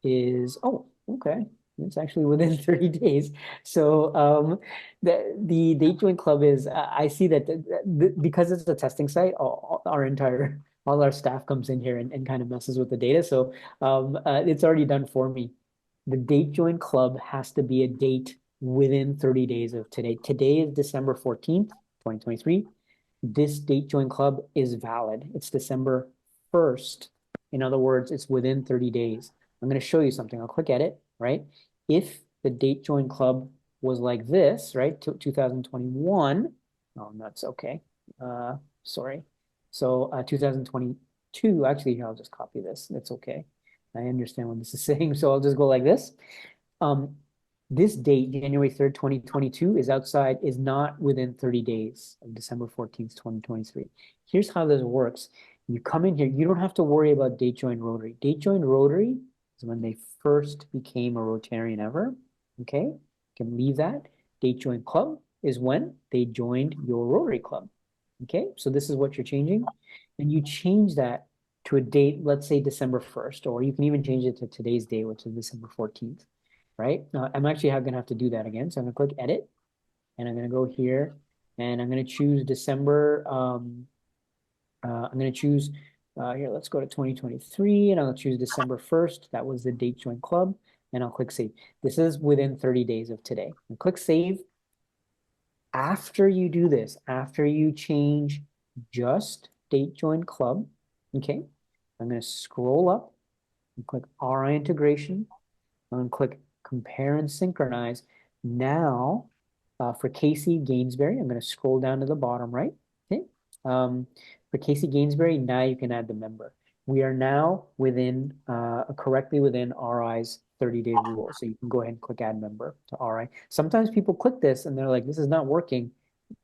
is, oh, okay. It's actually within 30 days. So the date join club is, I see that because it's a testing site, all our staff comes in here and kind of messes with the data. So it's already done for me. The date join club has to be a date within 30 days of today. Today is December 14th, 2023. This date join club is valid. It's December 1st. In other words, it's within 30 days. I'm going to show you something. I'll click edit, right? If the date join club was like this, right? 2021. Oh, that's okay. Sorry. So 2022, actually, here, I'll just copy this. That's okay. I understand what this is saying. So I'll just go like this. This date, January 3rd, 2022, is not within 30 days of December 14th, 2023. Here's how this works. You come in here, you don't have to worry about date join Rotary. Date join Rotary is when they first became a Rotarian ever. Okay, you can leave that. Date join club is when they joined your Rotary club. Okay, so this is what you're changing. And you change that to a date, let's say December 1st, or you can even change it to today's date, which is December 14th, right? I'm actually going to have to do that again. So I'm going to click edit, and I'm going to go here, and I'm going to choose December. I'm going to choose, here, let's go to 2023, and I'll choose December 1st. That was the date join club, and I'll click save. This is within 30 days of today. And click save. After you do this, after you change just date join club, okay, I'm going to scroll up and click RI integration. I'm going to click compare and synchronize. Now, for Casey Gainsbury, I'm going to scroll down to the bottom right. Okay. For Casey Gainsbury, now you can add the member. We are now correctly within RI's 30-day rule. So you can go ahead and click add member to RI. Sometimes people click this and they're like, this is not working.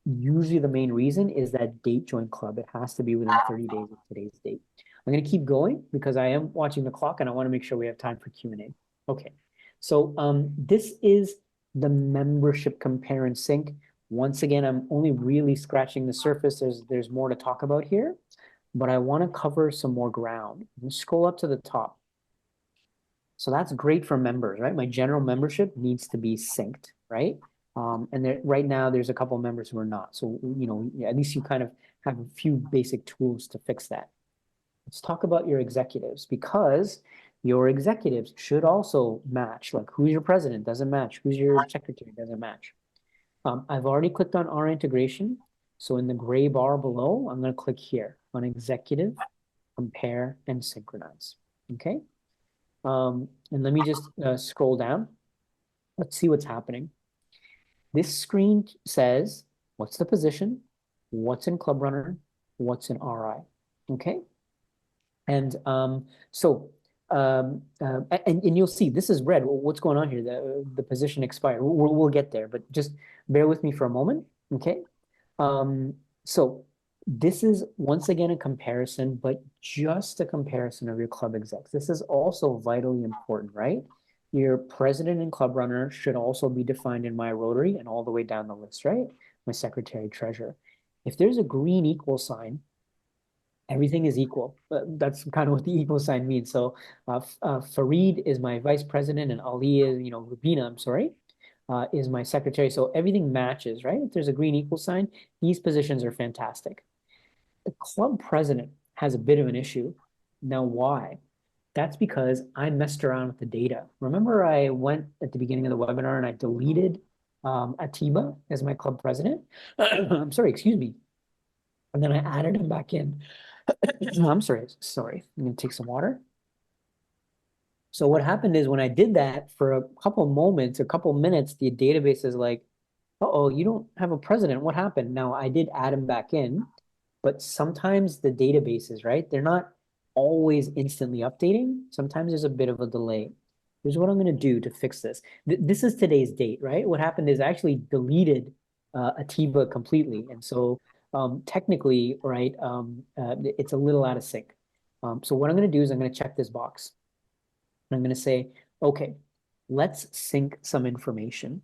Usually the main reason is that date join club. It has to be within 30 days of today's date. I'm going to keep going because I am watching the clock and I want to make sure we have time for Q&A. Okay. So this is the membership compare and sync. Once again, I'm only really scratching the surface. There's more to talk about here, but I want to cover some more ground. Scroll up to the top. So that's great for members, right? My general membership needs to be synced, right? And there, right now, there's a couple of members who are not. So, at least you kind of have a few basic tools to fix that. Let's talk about your executives, because your executives should also match. Like, who's your president doesn't match. Who's your secretary doesn't match. I've already clicked on our integration. So in the gray bar below, I'm going to click here on executive, compare, and synchronize. Okay. And let me just scroll down. Let's see what's happening. This screen says, what's the position? What's in Clubrunner? What's in RI? Okay. And and you'll see this is red. What's going on here? The position expired. We'll get there, but just bear with me for a moment. Okay. So this is once again a comparison, but just a comparison of your club execs. This is also vitally important, right? Your president and club runner should also be defined in my Rotary and all the way down the list, right? My secretary treasurer. If there's a green equal sign, everything is equal. That's kind of what the equal sign means. So Fareed is my vice president and Ali is, Rubina, I'm sorry, is my secretary. So everything matches, right? If there's a green equal sign, these positions are fantastic. The club president has a bit of an issue. Now, why? That's because I messed around with the data. Remember, I went at the beginning of the webinar and I deleted Atiba as my club president. I'm sorry, excuse me. And then I added him back in. I'm sorry. I'm gonna take some water. So what happened is when I did that for a couple moments, a couple minutes, the database is like, uh-oh, you don't have a president. What happened? Now I did add him back in, but sometimes the databases, right? They're not always instantly updating. Sometimes there's a bit of a delay. Here's what I'm going to do to fix this. This is today's date, right? What happened is I actually deleted Atiba completely. And so technically, right, it's a little out of sync. So what I'm going to do is I'm going to check this box. And I'm going to say, okay, let's sync some information.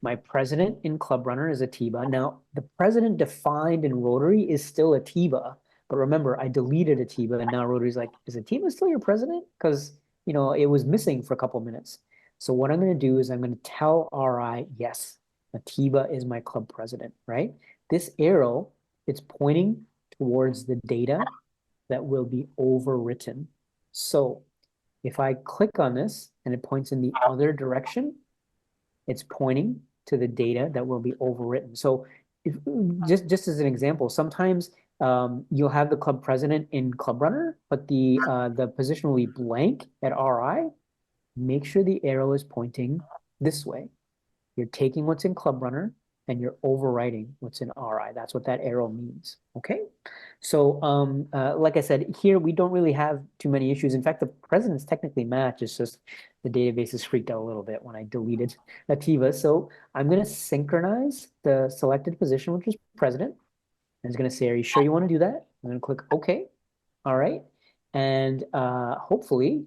My president in Clubrunner is Atiba. Now, the president defined in Rotary is still Atiba, but remember, I deleted Atiba, and now Rotary's like, is Atiba still your president? Because, it was missing for a couple minutes. So what I'm going to do is I'm going to tell RI, yes, Atiba is my club president, right? This arrow, it's pointing towards the data that will be overwritten. So if I click on this and it points in the other direction, it's pointing to the data that will be overwritten. So if, just as an example, sometimes you'll have the club president in Clubrunner, but the position will be blank at RI. Make sure the arrow is pointing this way. You're taking what's in Clubrunner and you're overwriting what's in RI. That's what that arrow means. Okay. So like I said, here we don't really have too many issues. In fact, the presidents technically match. It's just the database is freaked out a little bit when I deleted Ativa. So I'm going to synchronize the selected position, which is president. And it's going to say, are you sure you want to do that? I'm going to click OK. All right. And hopefully,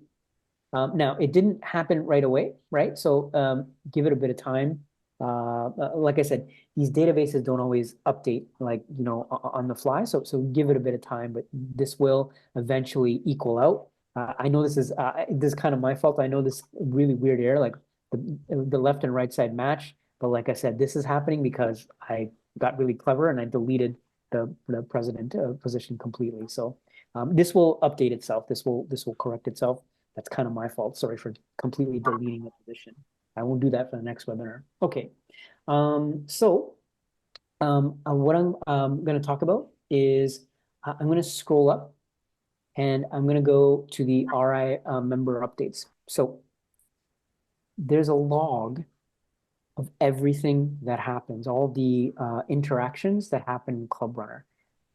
now it didn't happen right away, right? So give it a bit of time. Like I said, these databases don't always update like, on the fly. So give it a bit of time, but this will eventually equal out. I know this is kind of my fault. I know this really weird error, like the left and right side match. But like I said, this is happening because I got really clever and I deleted the president position completely. So this will update itself. This will correct itself. That's kind of my fault. Sorry for completely deleting the position. I won't do that for the next webinar. Okay. What I'm going to talk about is I'm going to scroll up and I'm going to go to the RI member updates. So there's a log of everything that happens, all the interactions that happen in Clubrunner.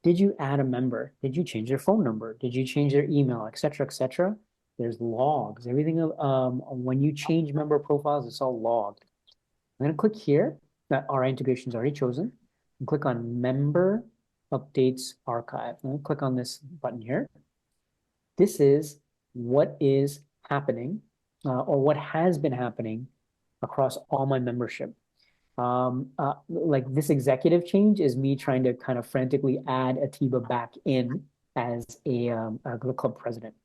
Did you add a member? Did you change their phone number? Did you change their email, et cetera, et cetera? There's logs. Everything when you change member profiles, it's all logged. I'm going to click here. That RI integration is already chosen. And click on Member Updates Archive. I'm going to click on this button here. This is what is happening or what has been happening across all my membership. Like this executive change is me trying to kind of frantically add Atiba back in as a club president.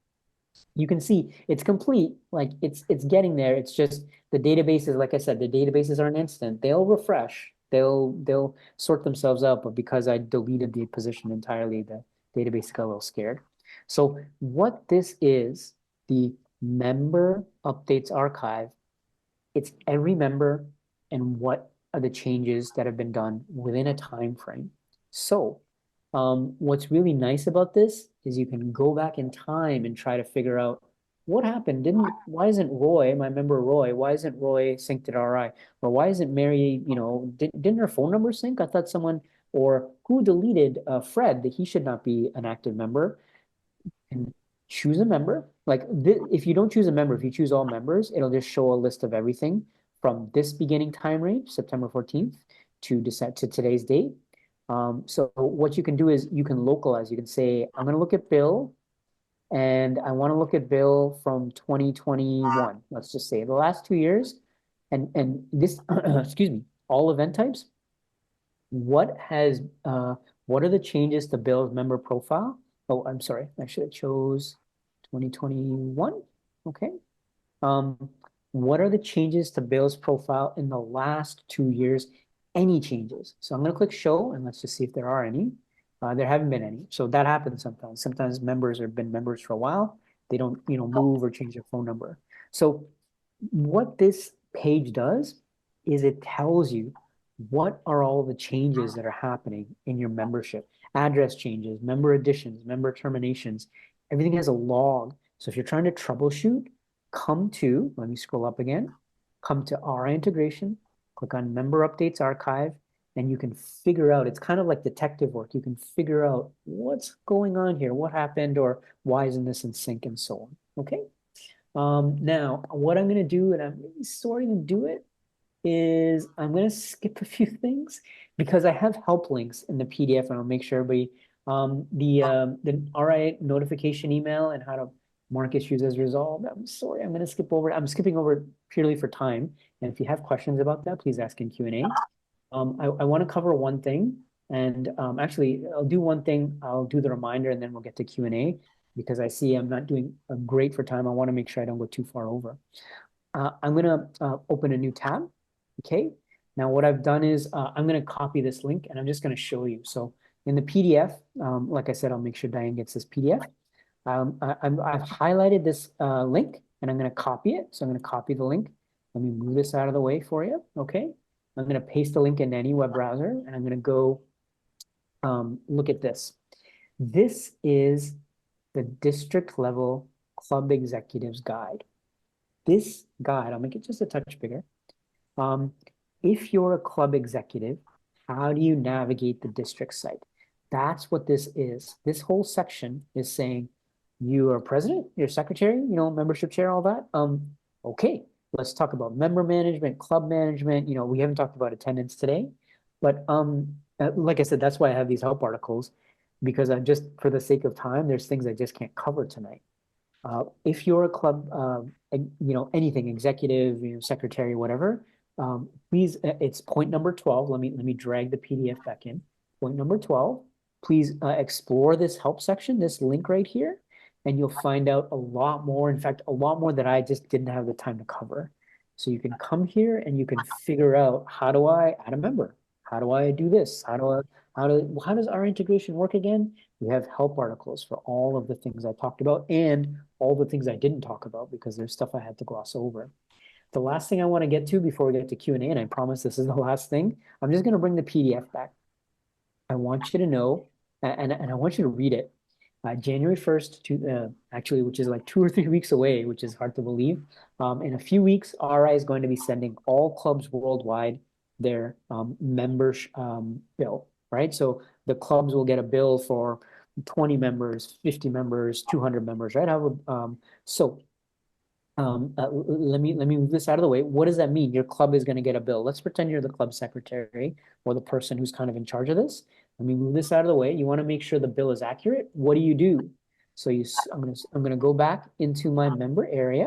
You can see it's complete, like it's getting there. It's just the databases, like I said, the databases aren't instant. They'll refresh, they'll sort themselves out, but because I deleted the position entirely, the database got a little scared. So what this is, the member updates archive, it's every member and what are the changes that have been done within a time frame. So what's really nice about this is you can go back in time and try to figure out what happened. Why isn't Roy, my member Roy, why isn't Roy synced at RI? Or why isn't Mary, didn't her phone number sync? I thought someone, or who deleted Fred, that he should not be an active member. And choose a member. Like if you don't choose a member, if you choose all members, it'll just show a list of everything from this beginning time range, September 14th, to today's date. So what you can do is you can localize. You can say, I'm going to look at Bill, and I want to look at Bill from 2021. Let's just say the last 2 years, and this, excuse me, all event types. What has what are the changes to Bill's member profile? Oh, I'm sorry. I should have chose 2021. Okay. Um, what are the changes to Bill's profile in the last 2 years? Any changes? So I'm going to click show and let's just see if there are any. There haven't been any. So that happens sometimes. Sometimes members have been members for a while. They don't, move or change their phone number. So what this page does is it tells you what are all the changes that are happening in your membership, address changes, member additions, member terminations. Everything has a log. So if you're trying to troubleshoot, let me scroll up again, come to RI integration, click on member updates archive, and you can figure out, it's kind of like detective work. You can figure out what's going on here, what happened, or why isn't this in sync and so on. Okay. Now, what I'm going to do, and I'm really sorry to do it, is I'm going to skip a few things because I have help links in the PDF, and I'll make sure everybody, the RI notification email and how to mark issues as resolved. I'm sorry, I'm going to skip over. I'm skipping over purely for time. And if you have questions about that, please ask in Q&A. I want to cover one thing, and actually, I'll do one thing. I'll do the reminder, and then we'll get to Q&A because I see I'm not doing great for time. I want to make sure I don't go too far over. I'm going to open a new tab. Okay. Now, what I've done is I'm going to copy this link, and I'm just going to show you. So in the PDF, like I said, I'll make sure Diane gets this PDF. I've highlighted this link, and I'm going to copy it. So I'm going to copy the link. Let me move this out of the way for you. Okay. I'm going to paste the link into any web browser, and I'm going to go look at this. This is the district level club executives guide. This guide, I'll make it just a touch bigger. If you're a club executive, how do you navigate the district site? That's what this is. This whole section is saying you are president, you're secretary, membership chair, all that. Okay, let's talk about member management, club management. We haven't talked about attendance today, but like I said, that's why I have these help articles, because I just, for the sake of time, there's things I just can't cover tonight. If you're a club, anything, executive, secretary, whatever, please, it's point number 12. Let me drag the PDF back in. Point number 12, please explore this help section, this link right here, and you'll find out a lot more. In fact, a lot more that I just didn't have the time to cover. So you can come here and you can figure out, how do I add a member? How do I do this? How does our integration work again? We have help articles for all of the things I talked about and all the things I didn't talk about because there's stuff I had to gloss over. The last thing I want to get to before we get to Q&A, and I promise this is the last thing, I'm just going to bring the PDF back. I want you to know, and I want you to read it. January 1st, actually, which is like 2 or 3 weeks away, which is hard to believe. In a few weeks, RI is going to be sending all clubs worldwide their members bill, right? So the clubs will get a bill for 20 members, 50 members, 200 members, right? Let me move this out of the way. What does that mean? Your club is going to get a bill. Let's pretend you're the club secretary or the person who's kind of in charge of this. Let me move this out of the way. You want to make sure the bill is accurate. What do? So I'm going to go back into my member area.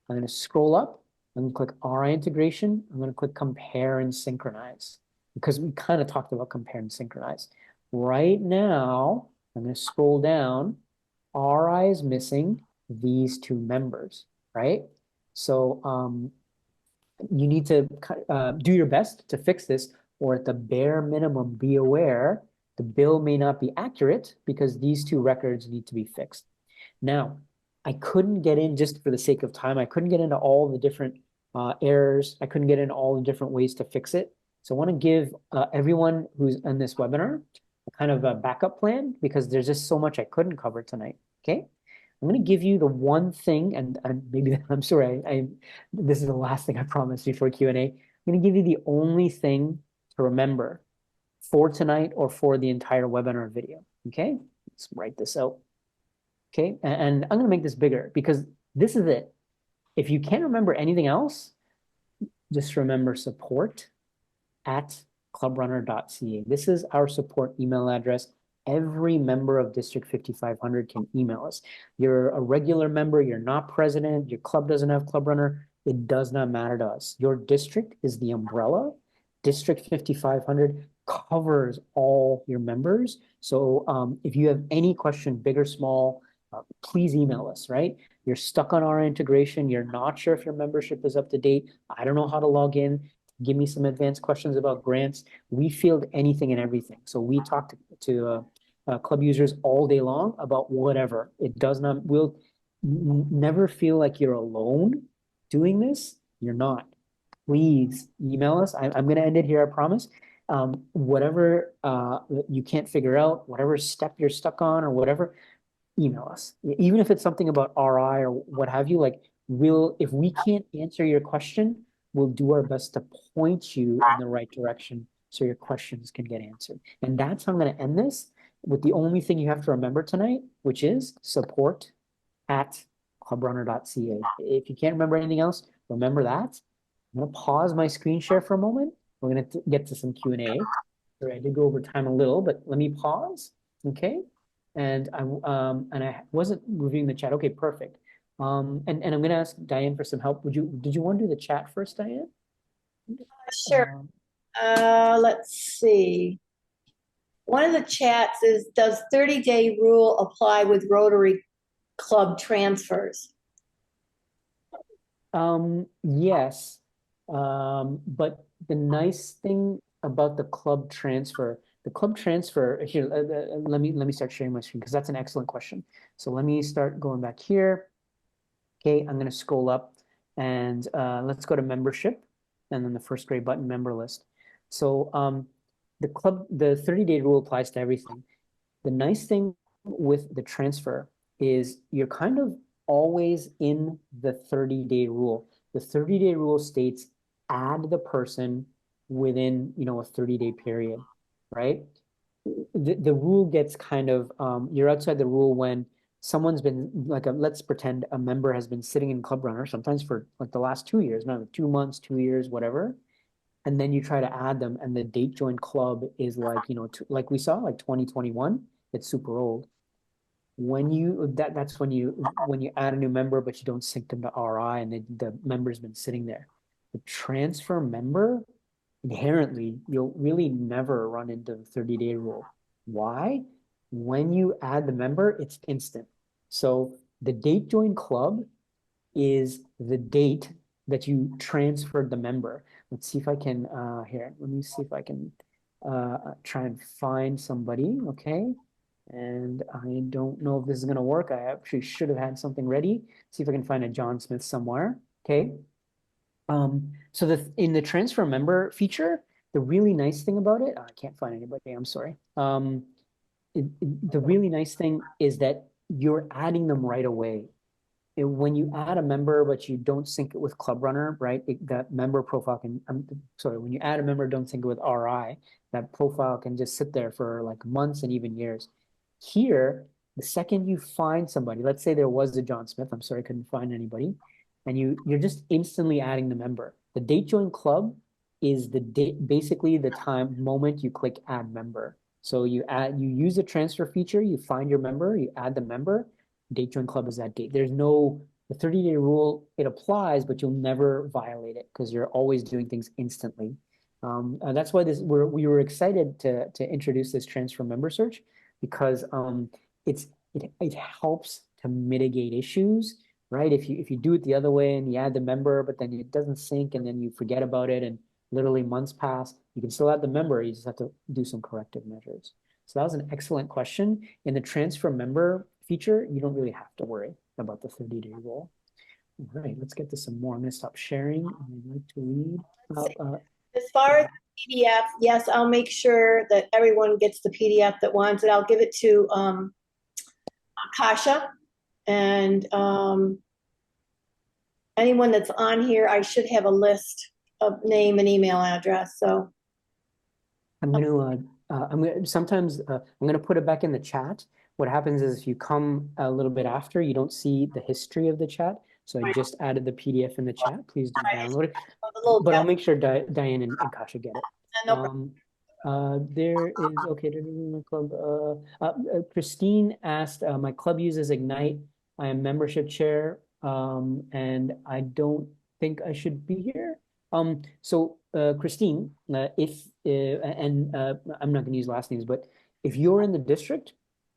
I'm going to scroll up I'm going to click RI integration. I'm going to click compare and synchronize because we kind of talked about compare and synchronize. Right now, I'm going to scroll down. RI is missing these two members, right? So you need to do your best to fix this, or at the bare minimum, be aware the bill may not be accurate because these two records need to be fixed. Now, I couldn't get in just for the sake of time. I couldn't get into all the different errors. I couldn't get into all the different ways to fix it. So I want to give everyone who's in this webinar a kind of a backup plan because there's just so much I couldn't cover tonight. Okay. I'm going to give you the one thing, and maybe I'm sorry, this is the last thing I promised before Q&A. I'm going to give you the only thing to remember for tonight or for the entire webinar video. Okay. Let's write this out. Okay, and I'm going to make this bigger because this is it. If you can't remember anything else, just remember support at clubrunner.ca. This is our support email address. Every member of District 5500 can email us. You're a regular member, you're not president, your club doesn't have Club Runner, it does not matter to us. Your district is the umbrella. District 5500 covers all your members. So if you have any question, big or small, please email us, right? You're stuck on our integration. You're not sure if your membership is up to date. I don't know how to log in. Give me some advanced questions about grants. We field anything and everything. So we talk to club users all day long about whatever. It does not, we'll never feel like you're alone doing this. You're not. Please email us. I'm going to end it here, I promise. Whatever you can't figure out, whatever step you're stuck on or whatever, email us. Even if it's something about RI or what have you, like if we can't answer your question, we'll do our best to point you in the right direction so your questions can get answered. And that's how I'm going to end this with the only thing you have to remember tonight, which is support at clubrunner.ca. If you can't remember anything else, remember that. I'm going to pause my screen share for a moment. We're going to get to some Q&A. Sorry, I did go over time a little, but let me pause. Okay. And I wasn't reviewing the chat. Okay, perfect. And I'm gonna ask Diane for some help. Did you want to do the chat first, Diane? Sure. Let's see. One of the chats is, does 30-day rule apply with Rotary Club transfers? Yes. But the nice thing about the club transfer here, let me start sharing my screen because that's an excellent question. So let me start going back here. Okay, I'm going to scroll up and let's go to membership and then the first gray button, member list. So the 30-day rule applies to everything. The nice thing with the transfer is you're kind of always in the 30-day rule. The 30-day rule states add the person within, a 30-day period, right? The rule gets kind of, you're outside the rule when someone's been let's pretend a member has been sitting in Club Runner sometimes for like the last 2 years, no, 2 months, 2 years, whatever. And then you try to add them and the date join club is like, like we saw, like 2021, it's super old. That's when you add a new member, but you don't sync them to RI and the member's been sitting there. The transfer member, inherently, you'll really never run into the 30-day rule. Why? When you add the member, it's instant. So the date join club is the date that you transferred the member. Let's see if I can, here, let me see if I can try and find somebody, okay? And I don't know if this is gonna work. I actually should have had something ready. See if I can find a John Smith somewhere, okay? So in the transfer member feature, the really nice thing about it, I can't find anybody, I'm sorry. The really nice thing is that you're adding them right away. When you add a member, but you don't sync it with Club Runner, right? That member profile can, sorry, when you add a member, don't sync it with RI, that profile can just sit there for like months and even years. Here, the second you find somebody, let's say there was a John Smith, I'm sorry, I couldn't find anybody, and you're just instantly adding the member. The date join club is the date, basically the moment you click add member. So you use the transfer feature, you find your member, you add the member, date join club is that date. There's no The 30-day rule, it applies, but you'll never violate it because you're always doing things instantly. That's why we were excited to introduce this transfer member search because it helps to mitigate issues, right? If you do it the other way and you add the member, but then it doesn't sync and then you forget about it and literally months pass, you can still add the member. You just have to do some corrective measures. So that was an excellent question. In the transfer member feature, you don't really have to worry about the 30-day rule. All right, let's get to some more. I'm going to stop sharing. I'd like to read. As far as the PDF, yes, I'll make sure that everyone gets the PDF that wants it. I'll give it to Kasha, and anyone that's on here, I should have a list of name and email address. So I'm going to sometimes I'm going to put it back in the chat. What happens is if you come a little bit after, you don't see the history of the chat. So I just added the PDF in the chat. Please do download it. But I'll make sure Diane and Kasha get it. There is, okay, club. Christine asked, my club uses Ignite. I am membership chair, and I don't think I should be here. So Christine, if and I'm not going to use last names, but if you're in the district,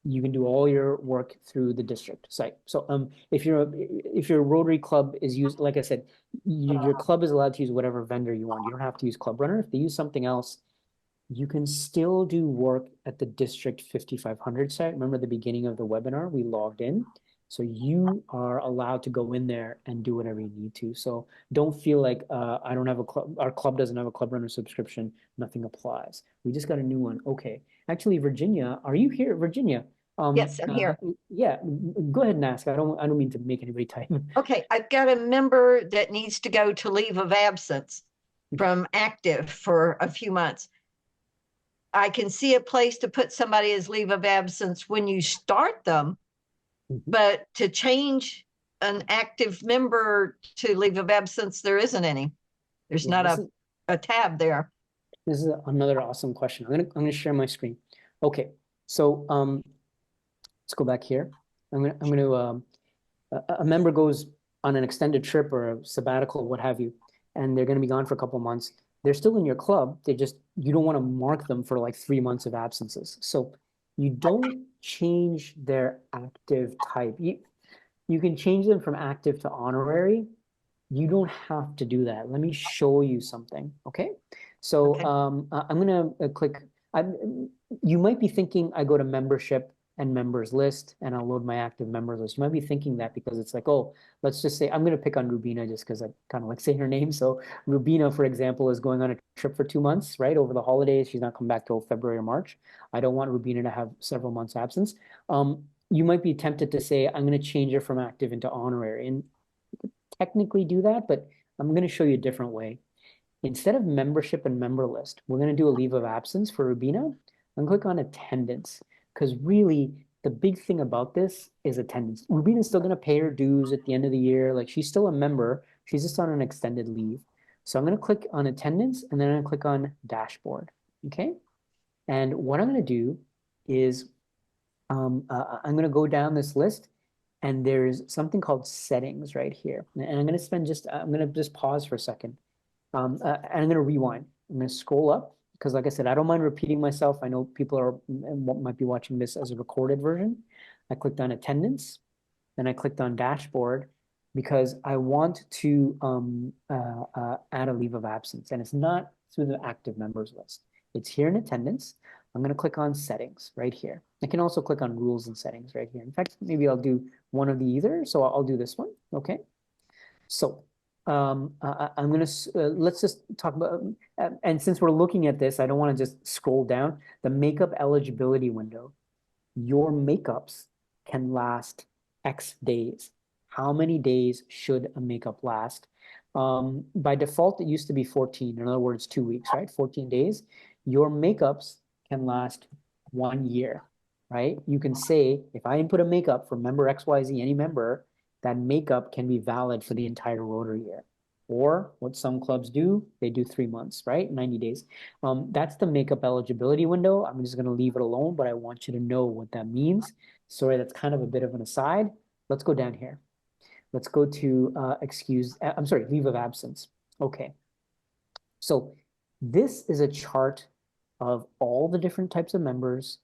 you can do all your work through the district site. So if your Rotary Club is used, like I said, your club is allowed to use whatever vendor you want. You don't have to use Clubrunner. If they use something else, you can still do work at the District 5500 site. Remember the beginning of the webinar, we logged in. So you are allowed to go in there and do whatever you need to. So don't feel like I don't have a club, our club doesn't have a Clubrunner subscription, nothing applies. We just got a new one. Okay. Actually, Virginia, are you here? Virginia? Yes, I'm here. Yeah, go ahead and ask. I don't mean to make anybody type. Okay, I've got a member that needs to go to leave of absence from active for a few months. I can see a place to put somebody as leave of absence when you start them, but to change an active member to leave of absence, there isn't any. There's not a tab there. This is another awesome question. I'm gonna share my screen. Okay, so let's go back here. A member goes on an extended trip or a sabbatical, what have you, and they're gonna be gone for a couple of months. They're still in your club. You don't want to mark them for like 3 months of absences. So you don't change their active type. You can change them from active to honorary. You don't have to do that. Let me show you something, okay? So Okay. I'm gonna click, you might be thinking I go to membership and members list and I'll load my active members list. You might be thinking that because it's like, oh, let's just say, I'm gonna pick on Rubina just because I kind of like saying her name. So Rubina, for example, is going on a trip for 2 months, right? Over the holidays, she's not coming back till February or March. I don't want Rubina to have several months absence. You might be tempted to say, I'm gonna change her from active into honorary. And technically do that, but I'm going to show you a different way. Instead of membership and member list, we're going to do a leave of absence for Rubina and click on attendance because really the big thing about this is attendance. Rubina's still going to pay her dues at the end of the year. Like she's still a member. She's just on an extended leave. So I'm going to click on attendance and then I'm going to click on dashboard. Okay. And what I'm going to do is I'm going to go down this list and there's something called settings right here. And I'm going to just pause for a second. And I'm going to rewind. I'm going to scroll up because like I said, I don't mind repeating myself. I know people might be watching this as a recorded version. I clicked on attendance, then I clicked on dashboard because I want to add a leave of absence and it's not through the active members list. It's here in attendance. I'm going to click on settings right here. I can also click on rules and settings right here. In fact, maybe I'll do one of the either. So I'll do this one. Okay. So I'm going to, let's just talk about, and since we're looking at this, I don't want to just scroll down the makeup eligibility window. Your makeups can last X days. How many days should a makeup last? By default, it used to be 14. In other words, 2 weeks, right? 14 days. Your makeups can last 1 year, right? You can say, if I input a makeup for member XYZ, any member, that makeup can be valid for the entire Rotary year. Or what some clubs do, they do 3 months, right? 90 days. That's the makeup eligibility window. I'm just going to leave it alone, but I want you to know what that means. Sorry, that's kind of a bit of an aside. Let's go down here. Let's go to leave of absence. Okay. So this is a chart of all the different types of members.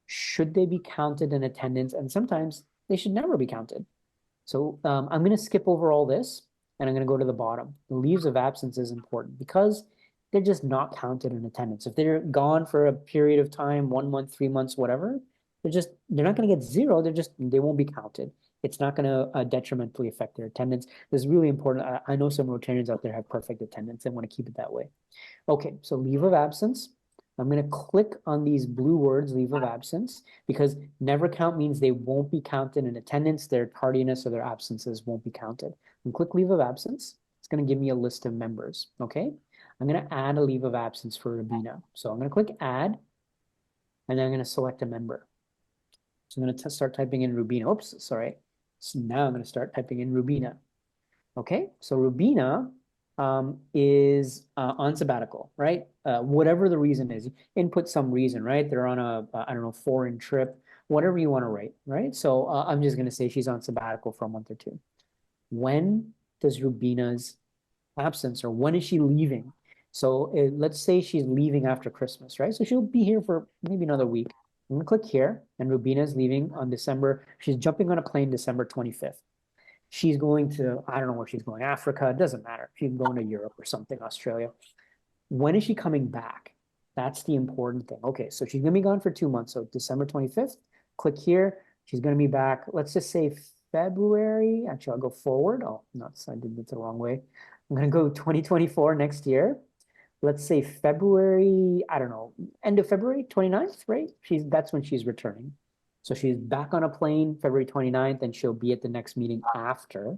Should they be counted in attendance? And sometimes they should never be counted. So I'm going to skip over all this and I'm going to go to the bottom. The leaves of absence is important because they're just not counted in attendance. If they're gone for a period of time, 1 month, 3 months, whatever, they're not going to get zero. They won't be counted. It's not going to detrimentally affect their attendance. This is really important. I know some Rotarians out there have perfect attendance and want to keep it that way. Okay, so leave of absence. I'm going to click on these blue words, leave of absence, because never count means they won't be counted in attendance. Their tardiness or their absences won't be counted. And click leave of absence. It's going to give me a list of members. Okay, I'm going to add a leave of absence for Rubina. So I'm going to click add, and then I'm going to select a member. So I'm going to start typing in Rubina. Oops, sorry. So now I'm going to start typing in Rubina. Okay, so Rubina is on sabbatical, right? Whatever the reason is, input some reason, right? They're on a, I don't know, foreign trip, whatever you want to write, right? So I'm just going to say she's on sabbatical for a month or two. When does Rubina's absence, or when is she leaving? So let's say she's leaving after Christmas, right? So she'll be here for maybe another week. I'm gonna click here, and Rubina is leaving on she's jumping on a plane December 25th. She's going to, I don't know where she's going, Africa, it doesn't matter. She's going to Europe or something, Australia. When is she coming back? That's the important thing. Okay, so she's gonna be gone for 2 months. So December 25th, click here. She's gonna be back, let's just say February. Actually, I'll go forward. Oh, no, I did it the wrong way. I'm gonna go 2024 next year. Let's say February, I don't know, end of February 29th, right? That's when she's returning. So she's back on a plane February 29th, and she'll be at the next meeting after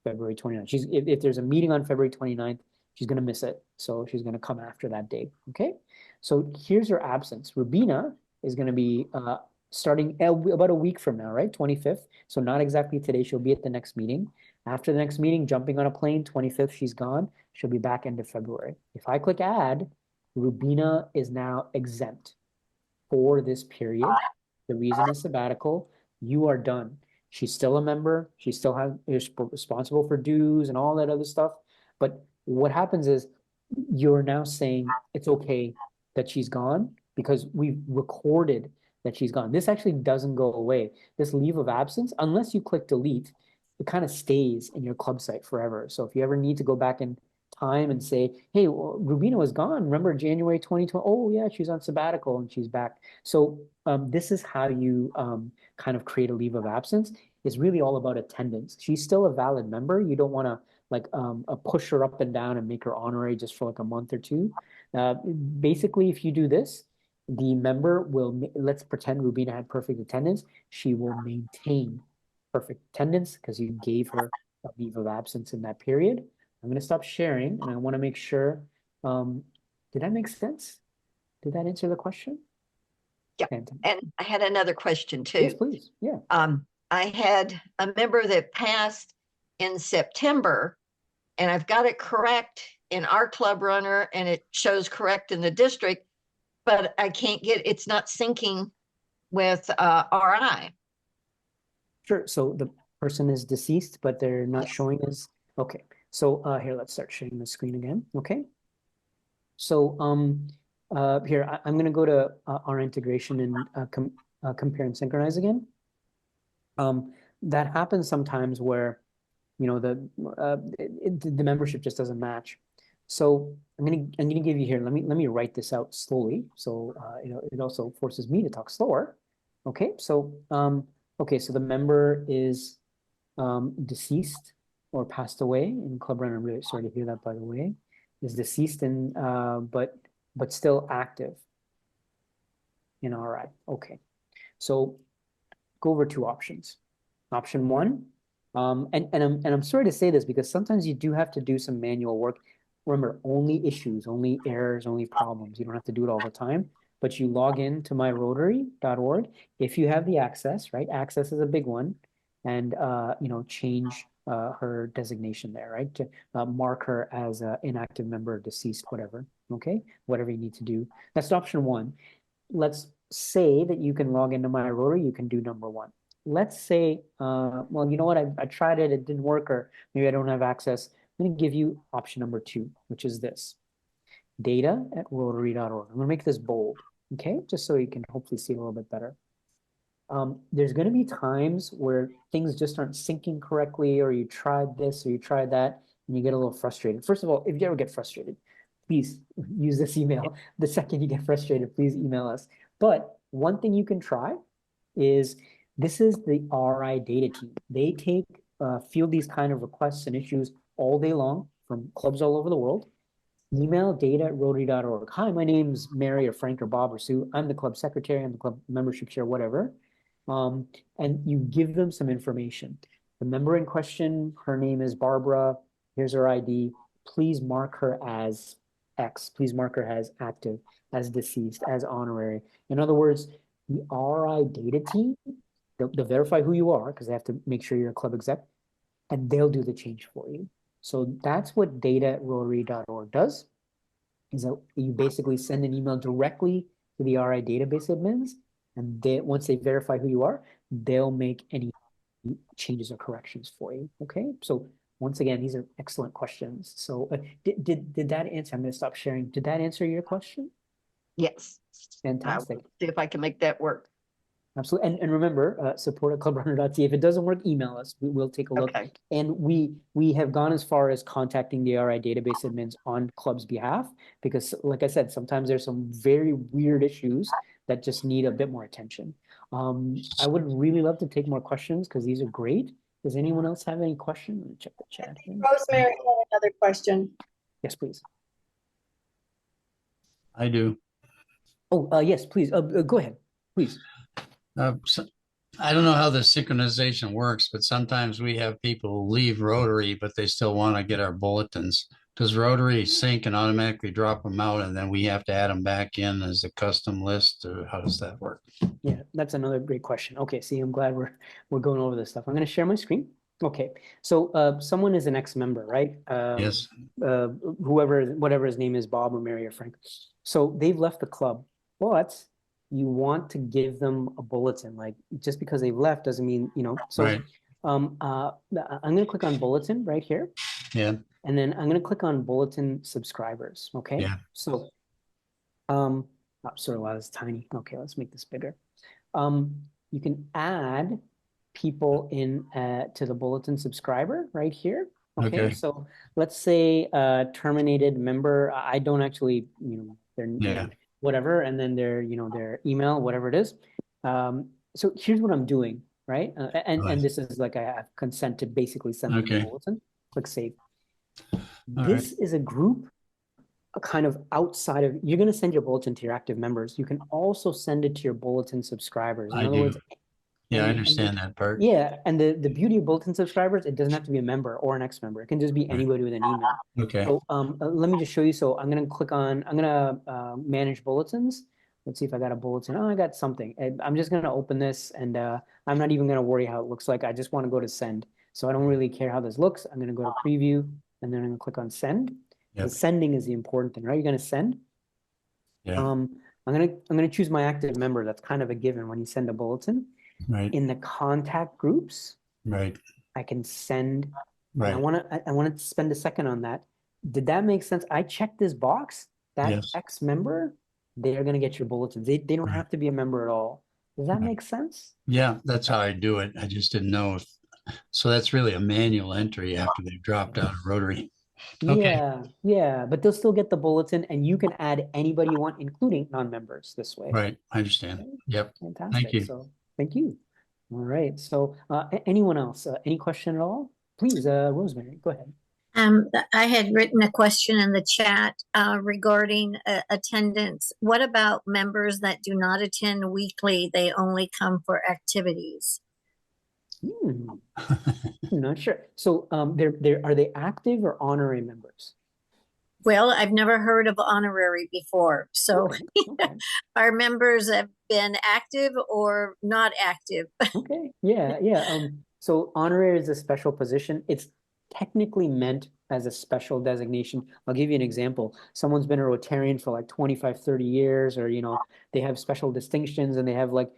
February 29th. If there's a meeting on February 29th, she's going to miss it. So she's going to come after that date. Okay. So here's her absence. Rubina is going to be starting about a week from now, right? 25th. So not exactly today. She'll be at the next meeting. After the next meeting, jumping on a plane, 25th, she's gone. She'll be back end of February. If I click add, Rubina is now exempt for this period. The reason is sabbatical. You are done. She's still a member. She still is responsible for dues and all that other stuff. But what happens is you're now saying it's okay that she's gone because we've recorded that she's gone. This actually doesn't go away. This leave of absence, unless you click delete, it kind of stays in your club site forever. So if you ever need to go back in time and say, hey, well, Rubina was gone. Remember January 2020? Oh, yeah, she's on sabbatical and she's back. So this is how you kind of create a leave of absence. It's really all about attendance. She's still a valid member. You don't want to like push her up and down and make her honorary just for like a month or two. Basically, if you do this, the member will, let's pretend Rubina had perfect attendance. She will maintain perfect attendance because you gave her a leave of absence in that period. I'm going to stop sharing and I want to make sure, did that make sense? Did that answer the question? Yeah. And I had another question too. Yes, please. Yeah. I had a member that passed in September, and I've got it correct in our Clubrunner and it shows correct in the district, but I can't it's not syncing with RI. Sure. So the person is deceased, but they're not showing as, okay. So here, let's start sharing the screen again. Okay. So here, I'm going to go to our integration and compare and synchronize again. That happens sometimes where, you know, the membership just doesn't match. So I'm gonna give you here. Let me write this out slowly. So you know, it also forces me to talk slower. Okay. So okay. So the member is deceased or passed away in Clubrunner. I'm really sorry to hear that, by the way. Is deceased and but still active in RI. Okay. So go over 2 options. Option 1, and I'm sorry to say this because sometimes you do have to do some manual work. Remember, only issues, only errors, only problems. You don't have to do it all the time, but you log in to myrotary.org if you have the access, right? Access is a big one, and you know, change her designation there, right? To mark her as an inactive member, deceased, whatever. Okay, whatever you need to do. That's option 1. Let's say that you can log into My Rotary. You can do number 1. let's say, well, you know what, I tried it, it didn't work, or maybe I don't have access. I'm going to give you option number 2, which is this, data@rotary.org. I'm going to make this bold, okay, just so you can hopefully see it a little bit better. There's going to be times where things just aren't syncing correctly, or you tried this or you tried that, and you get a little frustrated. First of all, if you ever get frustrated, please use this email. The second you get frustrated, please email us. But one thing you can try is, this is the RI data team. They field these kind of requests and issues all day long from clubs all over the world. Email data@rotary.org. Hi, my name's Mary or Frank or Bob or Sue. I'm the club secretary. I'm the club membership chair, whatever. And you give them some information. The member in question, her name is Barbara. Here's her ID. Please mark her as X. Please mark her as active, as deceased, as honorary. In other words, the RI data team, they'll verify who you are, because they have to make sure you're a club exec, and they'll do the change for you. So that's what data@rotary.org does, is that you basically send an email directly to the RI database admins, and once they verify who you are, they'll make any changes or corrections for you. Okay, so once again, these are excellent questions. So did that answer? I'm going to stop sharing. Did that answer your question? Yes. Fantastic. See if I can make that work. Absolutely. And remember, support@clubrunner.ca. If it doesn't work, email us. We'll take a look. Okay. And we have gone as far as contacting the RI database admins on club's behalf, because like I said, sometimes there's some very weird issues that just need a bit more attention. I would really love to take more questions, because these are great. Does anyone else have any questions? Let me check the chat here. Rosemary had another question. Yes, please. I do. Oh, yes, please. Go ahead, please. So, I don't know how the synchronization works, but sometimes we have people leave Rotary, but they still want to get our bulletins. Does Rotary sync and automatically drop them out, and then we have to add them back in as a custom list, or how does that work? Yeah, that's another great question. Okay, see, I'm glad we're going over this stuff. I'm going to share my screen. Okay, so someone is an ex-member, right? Yes. Whatever his name is, Bob or Mary or Frank. So they've left the club, but you want to give them a bulletin. Like, just because they've left doesn't mean, So Right. I'm going to click on bulletin right here, Yeah. and then I'm going to click on bulletin subscribers. Okay. Yeah. So, sorry, wow, it's tiny. Okay, let's make this bigger. You can add people in to the bulletin subscriber right here. Okay. So let's say terminated member. I don't actually, their Yeah. whatever, and then their their email, whatever it is. So here's what I'm doing, right? And this is like, I have consent to basically send them the bulletin. Click save. This is a group kind of outside of, you're going to send your bulletin to your active members. You can also send it to your bulletin subscribers. In other words, yeah, I understand that part. Yeah, and the beauty of bulletin subscribers, it doesn't have to be a member or an ex-member. It can just be anybody with an email. Okay. So let me just show you. So I'm going to click on, I'm going to manage bulletins. Let's see if I got a bulletin. Oh, I got something. I'm just going to open this, and I'm not even going to worry how it looks like. I just want to go to send. So I don't really care how this looks. I'm going to go to preview, and then I'm going to click on send. The sending is the important thing, right? You're going to send. Yeah. I'm gonna choose my active member. That's kind of a given when you send a bulletin. Right. In the contact groups, Right. I can send. Right. I want to spend a second on that. Did that make sense? I checked this box. That ex-member, they are gonna get your bulletins. They don't have to be a member at all. Does that make sense? Yeah, that's how I do it. I just didn't know if, so that's really a manual entry after they've dropped out of Rotary. Okay. Yeah, but they'll still get the bulletin, and you can add anybody you want, including non-members this way. Right, I understand. Yep. Fantastic. Thank you. So thank you. All right. So anyone else? Any question at all? Please, Rosemary, go ahead. I had written a question in the chat regarding attendance. What about members that do not attend weekly? They only come for activities. I'm not sure. So are they active or honorary members? Well, I've never heard of honorary before. So our members have been active or not active. Okay. Yeah. So honorary is a special position. It's technically meant as a special designation. I'll give you an example. Someone's been a Rotarian for like 25, 30 years, or, they have special distinctions, and they have like,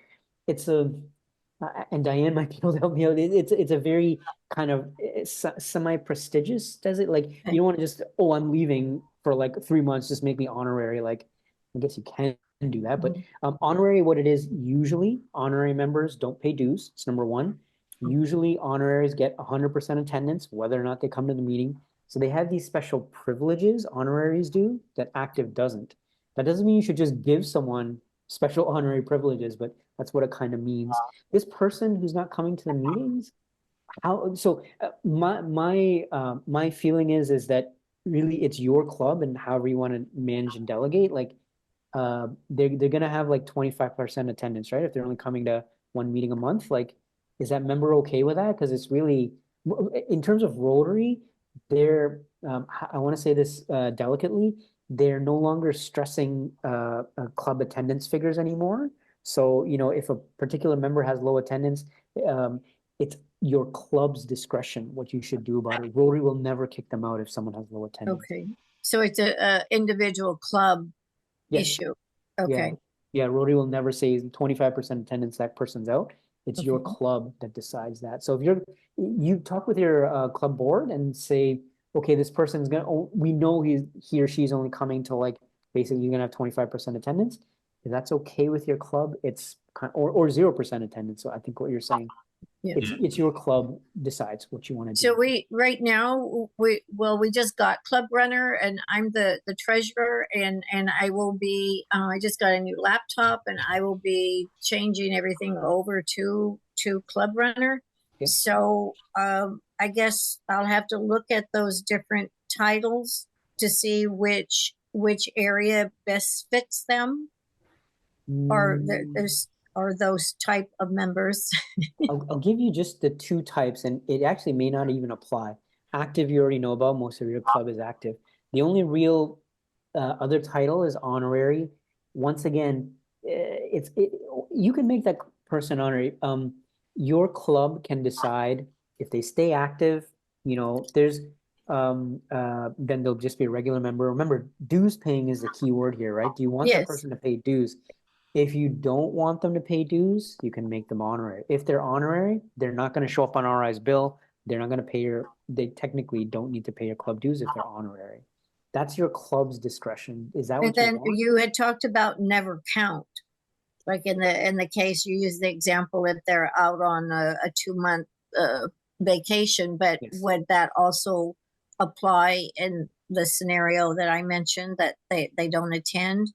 And Diane might be able to help me out. It's a very kind of semi-prestigious, does it? Like, you don't want to just, oh, I'm leaving for like 3 months, just make me honorary. Like, I guess you can do that, but honorary, what it is, usually honorary members don't pay dues. It's number one. Usually honoraries get 100% attendance, whether or not they come to the meeting. So they have these special privileges, honoraries do, that active doesn't. That doesn't mean you should just give someone special honorary privileges, but that's what it kind of means. This person who's not coming to the meetings, how, so my feeling is that really it's your club and however you want to manage and delegate. Like they're gonna have like 25% attendance, right? If they're only coming to one meeting a month, like is that member okay with that? Because it's really, in terms of Rotary, they're I want to say this delicately, they're no longer stressing club attendance figures anymore. So, you know, if a particular member has low attendance, it's your club's discretion what you should do about it. Rotary will never kick them out if someone has low attendance. Okay, so it's a individual club Yes. issue. Yeah. Okay, Yeah, Rotary will never say 25% attendance, that person's out. It's your Okay. club that decides that. So if you talk with your club board and say, okay, this person's gonna, oh, we know he or she's only coming to like, basically you're gonna have 25% attendance. If that's okay with your club, it's kind or 0% attendance. So I think what you're saying, Yeah. it's your club decides what you want to do. so right now, we just got Clubrunner and I'm the treasurer and I will be, I just got a new laptop and I will be changing everything over to Clubrunner. Yeah. So, I guess I'll have to look at those different titles to see which area best fits them or there's or those type of members. I'll give you just the two types, and it actually may not even apply. Active, you already know about. Most of your club is active. The only real other title is honorary. Once again, you can make that person honorary. Your club can decide if they stay active. You know, then they'll just be a regular member. Remember, dues paying is the key word here, right? Do you want that Yes. person to pay dues? If you don't want them to pay dues, you can make them honorary. If they're honorary, they're not going to show up on RI's bill. They're not going to pay they technically don't need to pay your club dues if they're honorary. That's your club's discretion. Is that And what you then want? you had talked about never count. Like in the case you use the example if they're out on a 2-month vacation, but Yes. would that also apply in the scenario that I mentioned that they don't attend?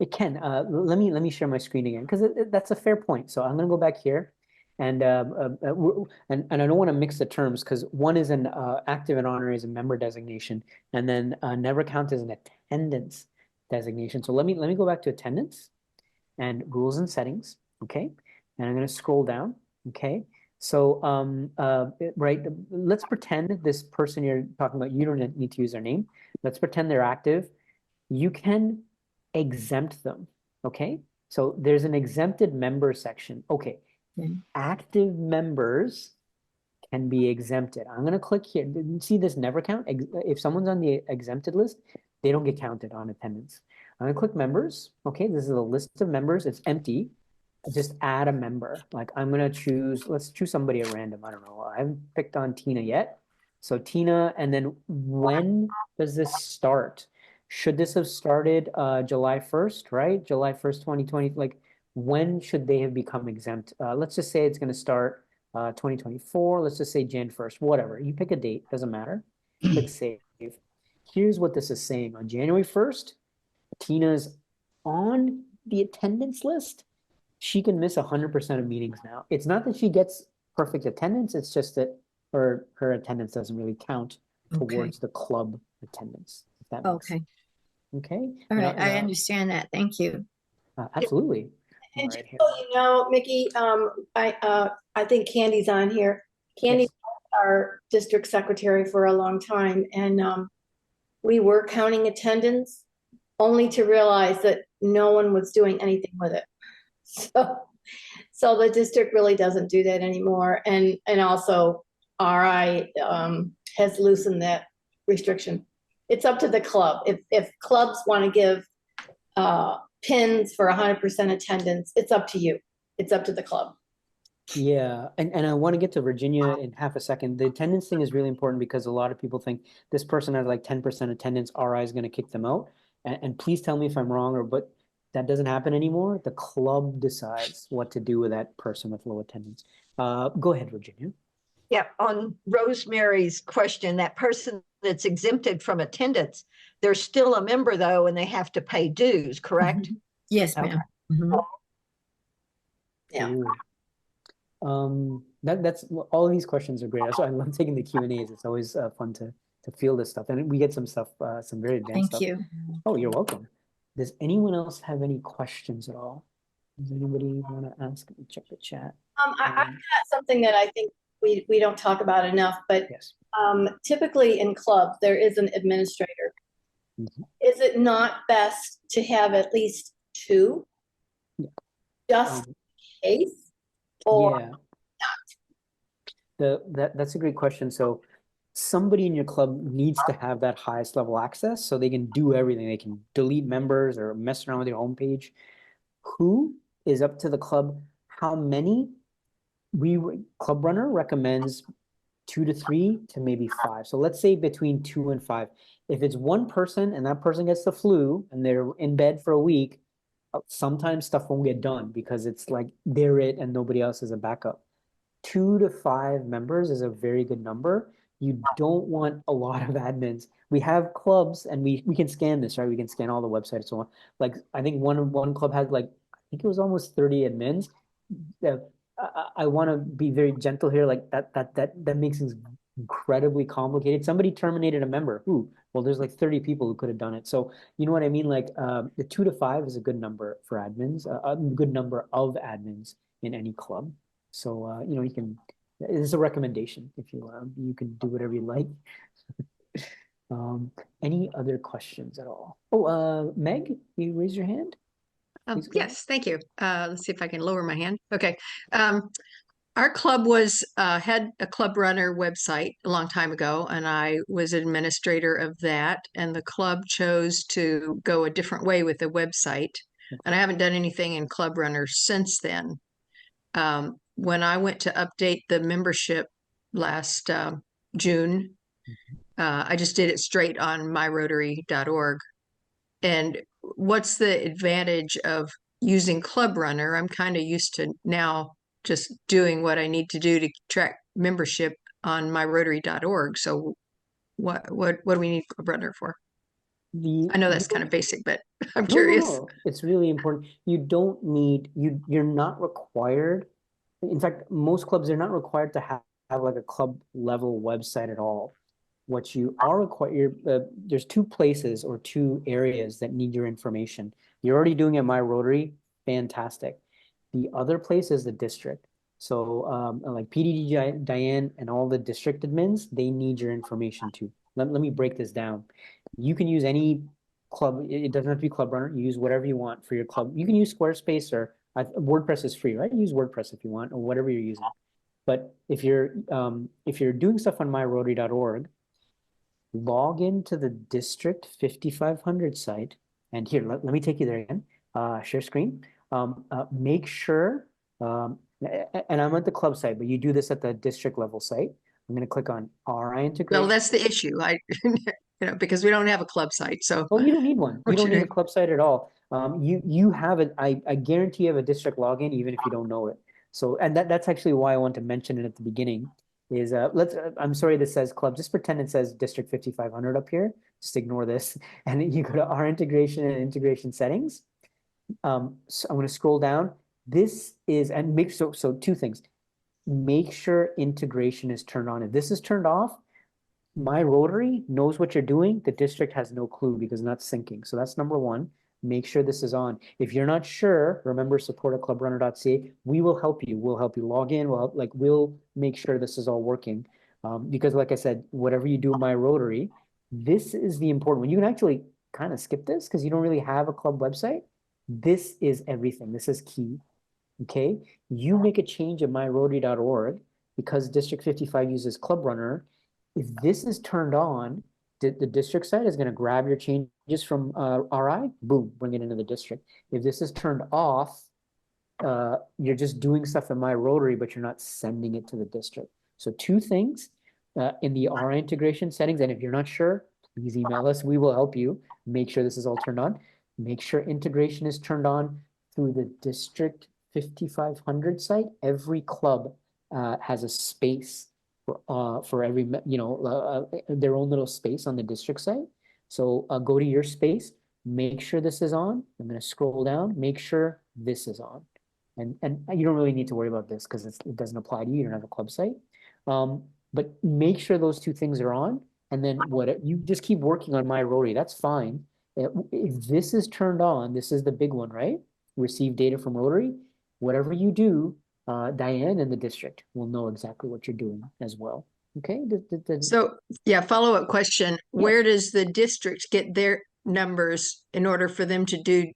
It can. Let me share my screen again because that's a fair point. So I'm going to go back here, and and I don't want to mix the terms because one is an active and honorary is a member designation, and then never count is an attendance designation. So let me go back to attendance and rules and settings. Okay, and I'm going to scroll down. Okay, so right, let's pretend this person you're talking about. You don't need to use their name. Let's pretend they're active. You can exempt them. Okay. So there's an exempted member section. Okay. Okay. Active members can be exempted. I'm going to click here. See this never count? If someone's on the exempted list, they don't get counted on attendance. I'm going to click members. Okay. This is a list of members. It's empty. Just add a member. Like I'm going to choose, let's choose somebody at random. I don't know. I haven't picked on Tina yet. So Tina, and then when does this start? Should this have started July 1st, right? July 1st, 2020, like when should they have become exempt? Let's just say it's going to start 2024. Let's just say Jan 1st, whatever. You pick a date, doesn't matter. Click save. Here's what this is saying. On January 1st, Tina's on the attendance list. She can miss 100% of meetings now. It's not that she gets perfect attendance. It's just that her attendance doesn't really count towards the club attendance. If that makes Okay. Okay. All right. Now- I now- understand that. Thank you. Absolutely. And Right just here. so you know, Mickey, I think Candy's on here. Candy Yes. was our district secretary for a long time, and we were counting attendance only to realize that no one was doing anything with it. So the district really doesn't do that anymore, and also RI has loosened that restriction. It's up to the club. If clubs want to give pins for 100% attendance, it's up to you. It's up to the club. Yeah, and I want to get to Virginia in half a second. The attendance thing is really important because a lot of people think this person has like 10% attendance, RI is going to kick them out. And please tell me if I'm wrong, but that doesn't happen anymore. The club decides what to do with that person with low attendance. Go ahead, Virginia. Yeah, on Rosemary's question, that person that's exempted from attendance, they're still a member though, and they have to pay dues, correct? Yes, Okay. ma'am. Mhm. Yeah. That's all of these questions are great. So I love taking the Q&As. It's always fun to feel this stuff, and we get some stuff, some very advanced Thank stuff. you. Oh, you're welcome. Does anyone else have any questions at all? Does anybody want to ask? Let me check the chat. I've got something that I think we don't talk about enough, but Yes. typically in clubs, there is an administrator. Mhm. Is it not best to have at least two? Yeah. Just in case? Or Yeah. That's a great question. So somebody in your club needs to have that highest level access so they can do everything. They can delete members or mess around with your homepage. Who is up to the club? How many? Clubrunner recommends 2 to 3 to maybe 5. So let's say between 2 and 5. If it's one person and that person gets the flu and they're in bed for a week, sometimes stuff won't get done because it's like they're it and nobody else is a backup. 2 to 5 members is a very good number. You don't want a lot of admins. We have clubs and we can scan this, right? We can scan all the websites and so on. Like I think one club had like I think it was almost 30 admins. I want to be very gentle here. Like that makes things incredibly complicated. Somebody terminated a member. Ooh, well, there's like 30 people who could have done it. So you know what I mean? Like the 2 to 5 is a good number for admins, a good number of admins in any club. So you know, you can. It's a recommendation. If you can do whatever you like. Any other questions at all? Oh, Meg, you raise your hand. Please go ahead. Yes, thank you. Let's see if I can lower my hand. Okay. Our club had a Clubrunner website a long time ago, and I was administrator of that. And the club chose to go a different way with the website. And I haven't done anything in Clubrunner since then. When I went to update the membership last June, I just did it straight on myrotary.org. And what's the advantage of using Clubrunner? I'm kind of used to now just doing what I need to do to track membership on myrotary.org. So what do we need Clubrunner for? I know that's kind of basic, but I'm curious. No, it's really important. You don't need you're not required. In fact, most clubs are not required to have like a club level website at all. What you are required, there's 2 places or 2 areas that need your information. You're already doing it My Rotary, fantastic. The other place is the district. So like PDD Diane and all the district admins, they need your information too. Let me break this down. You can use any club. It doesn't have to be Clubrunner. You use whatever you want for your club. You can use Squarespace or WordPress is free, right? Use WordPress if you want or whatever you're using. But if you're doing stuff on myrotary.org, log into the District 5500 site. And here, let me take you there again. Share screen. Make sure, and I'm at the club site, but you do this at the district level site. I'm going to click on RI integration. Well, that's the issue. Because we don't have a club site. So well, you don't need one. You don't need a club site at all. You have it. I guarantee you have a district login, even if you don't know it. So, and that's actually why I want to mention it at the beginning. Is I'm sorry this says club. Just pretend it says District 5500 up here. Just ignore this, and then you go to our integration and integration settings. So I'm going to scroll down. This is and make so 2 things. Make sure integration is turned on. If this is turned off, My Rotary knows what you're doing. The district has no clue because it's not syncing. So that's number 1. Make sure this is on. If you're not sure, remember support@clubrunner.ca. We will help you. We'll help you log in. We'll make sure this is all working. Because like I said, whatever you do in My Rotary, this is the important one. You can actually kind of skip this because you don't really have a club website. This is everything. This is key. Okay. You make a change at myrotary.org because District 55 uses Clubrunner. If this is turned on, the district site is going to grab your changes from RI, boom, bring it into the district. If this is turned off, you're just doing stuff in My Rotary, but you're not sending it to the district. So two things in the RI integration settings, and if you're not sure, please email us. We will help you make sure this is all turned on. Make sure integration is turned on through the District 5500 site. Every club has a space for every, their own little space on the district site. So go to your space, make sure this is on. I'm going to scroll down, make sure this is on. And you don't really need to worry about this because it doesn't apply to you. You don't have a club site. But make sure those two things are on. And then you just keep working on My Rotary. That's fine. If this is turned on, this is the big one, right? Receive data from Rotary. Whatever you do, Diane and the district will know exactly what you're doing as well. Okay. So yeah, follow-up question. Where does the district get their numbers in order for them to do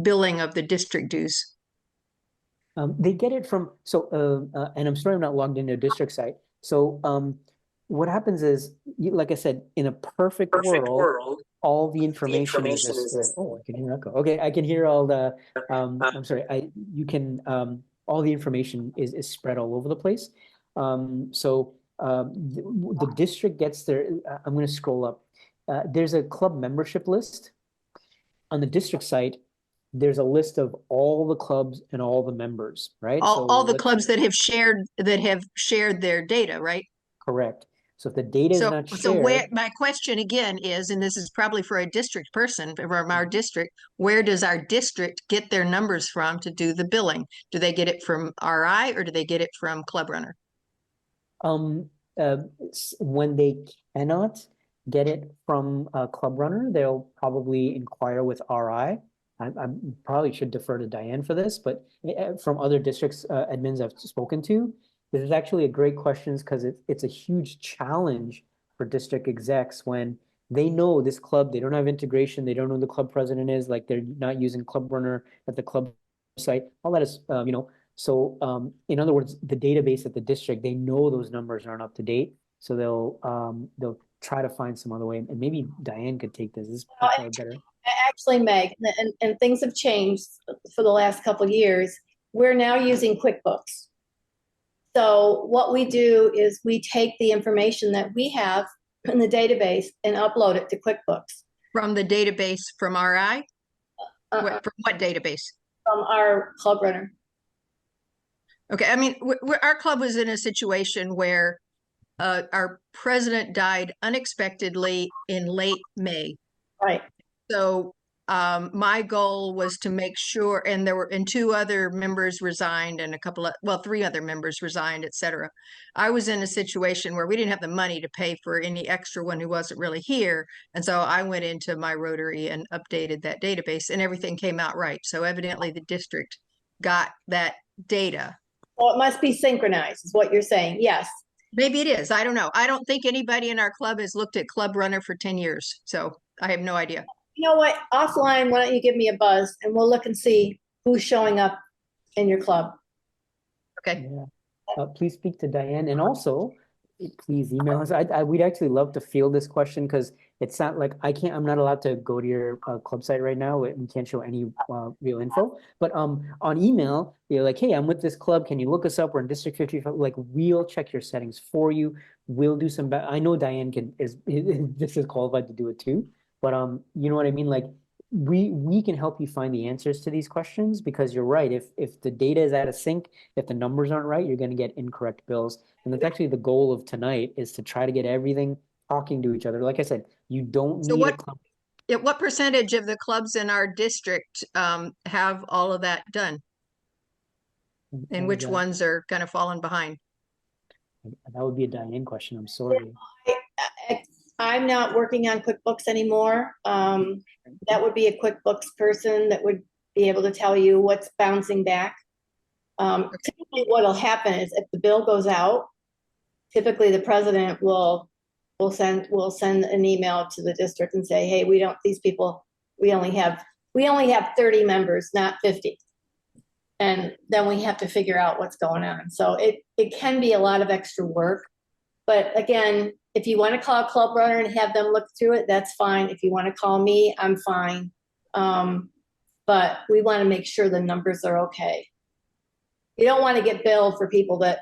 billing of the district dues? They get it from, and I'm sorry I'm not logged into a district site. So what happens is, like I said, in a perfect world, all the information is just, oh, I can hear echo. Okay, I can hear all the, I'm sorry, all the information is spread all over the place. The district gets their, I'm going to scroll up. There's a club membership list on the district site. There's a list of all the clubs and all the members, right? All the clubs that have shared their data, right? Correct. So if the data is not shared. So where, my question again is, and this is probably for a district person from our district, where does our district get their numbers from to do the billing? Do they get it from RI or do they get it from Clubrunner? When they cannot get it from Clubrunner, they'll probably inquire with RI. I probably should defer to Diane for this, but from other districts admins I've spoken to, this is actually a great question because it's a huge challenge for district execs when they know this club, they don't have integration, they don't know who the club president is, like they're not using Clubrunner at the club site. All that is, So in other words, the database at the district, they know those numbers aren't up to date, so they'll try to find some other way. And maybe Diane could take this. This is probably better. Actually, Meg, and things have changed for the last couple of years. We're now using QuickBooks. So what we do is we take the information that we have in the database and upload it to QuickBooks. From the database from RI? From what database? From our Clubrunner. Okay, I mean, our club was in a situation where our president died unexpectedly in late May. Right. So my goal was to make sure, and two other members resigned and three other members resigned, et cetera. I was in a situation where we didn't have the money to pay for any extra one who wasn't really here. And so I went into My Rotary and updated that database and everything came out right. So evidently the district got that data. Well, it must be synchronized is what you're saying. Yes. Maybe it is. I don't know. I don't think anybody in our club has looked at Clubrunner for 10 years. So I have no idea. You know what? Offline, why don't you give me a buzz and we'll look and see who's showing up in your club. Okay. Yeah. Please speak to Diane, and also please email us. We'd actually love to field this question because it's not like I'm not allowed to go to your club site right now. We can't show any real info. But on email, you're like, hey, I'm with this club. Can you look us up? We're in District 55. Like, we'll check your settings for you. We'll do some. I know Diane is just as qualified to do it too. But you know what I mean? Like, we can help you find the answers to these questions because you're right. If the data is out of sync, if the numbers aren't right, you're going to get incorrect bills. And that's actually the goal of tonight, is to try to get everything talking to each other. Like I said, you don't need a club. What percentage of the clubs in our district have all of that done? And which ones are kind of falling behind? That would be a Diane question. I'm sorry. I'm not working on QuickBooks anymore. That would be a QuickBooks person that would be able to tell you what's bouncing back. Typically what will happen is if the bill goes out, typically the president will send an email to the district and say, hey, we only have 30 members, not 50. And then we have to figure out what's going on. So it can be a lot of extra work. But again, if you want to call Clubrunner and have them look through it, that's fine. If you want to call me, I'm fine. But but we want to make sure the numbers are okay. You don't want to get billed for people that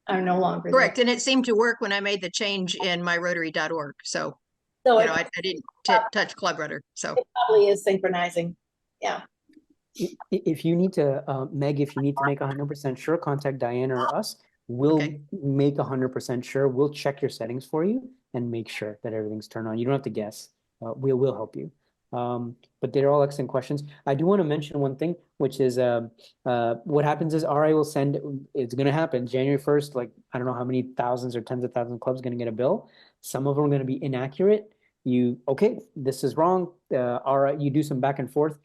are no longer there. Correct. And it seemed to work when I made the change in my Rotary.org. So You it know, I didn't touch Clubrunner. So probably is synchronizing. Yeah. If you need to, Meg, if you need to make 100% sure, contact Diane or us. We'll Okay. make 100% sure. We'll check your settings for you and make sure that everything's turned on. You don't have to guess. We'll help you. But they're all excellent questions. I do want to mention one thing, which is what happens is RI will send, it's going to happen January 1st, like I don't know how many thousands or tens of thousands of clubs going to get a bill. Some of them are going to be inaccurate. Okay, this is wrong. RI, you do some back and forth.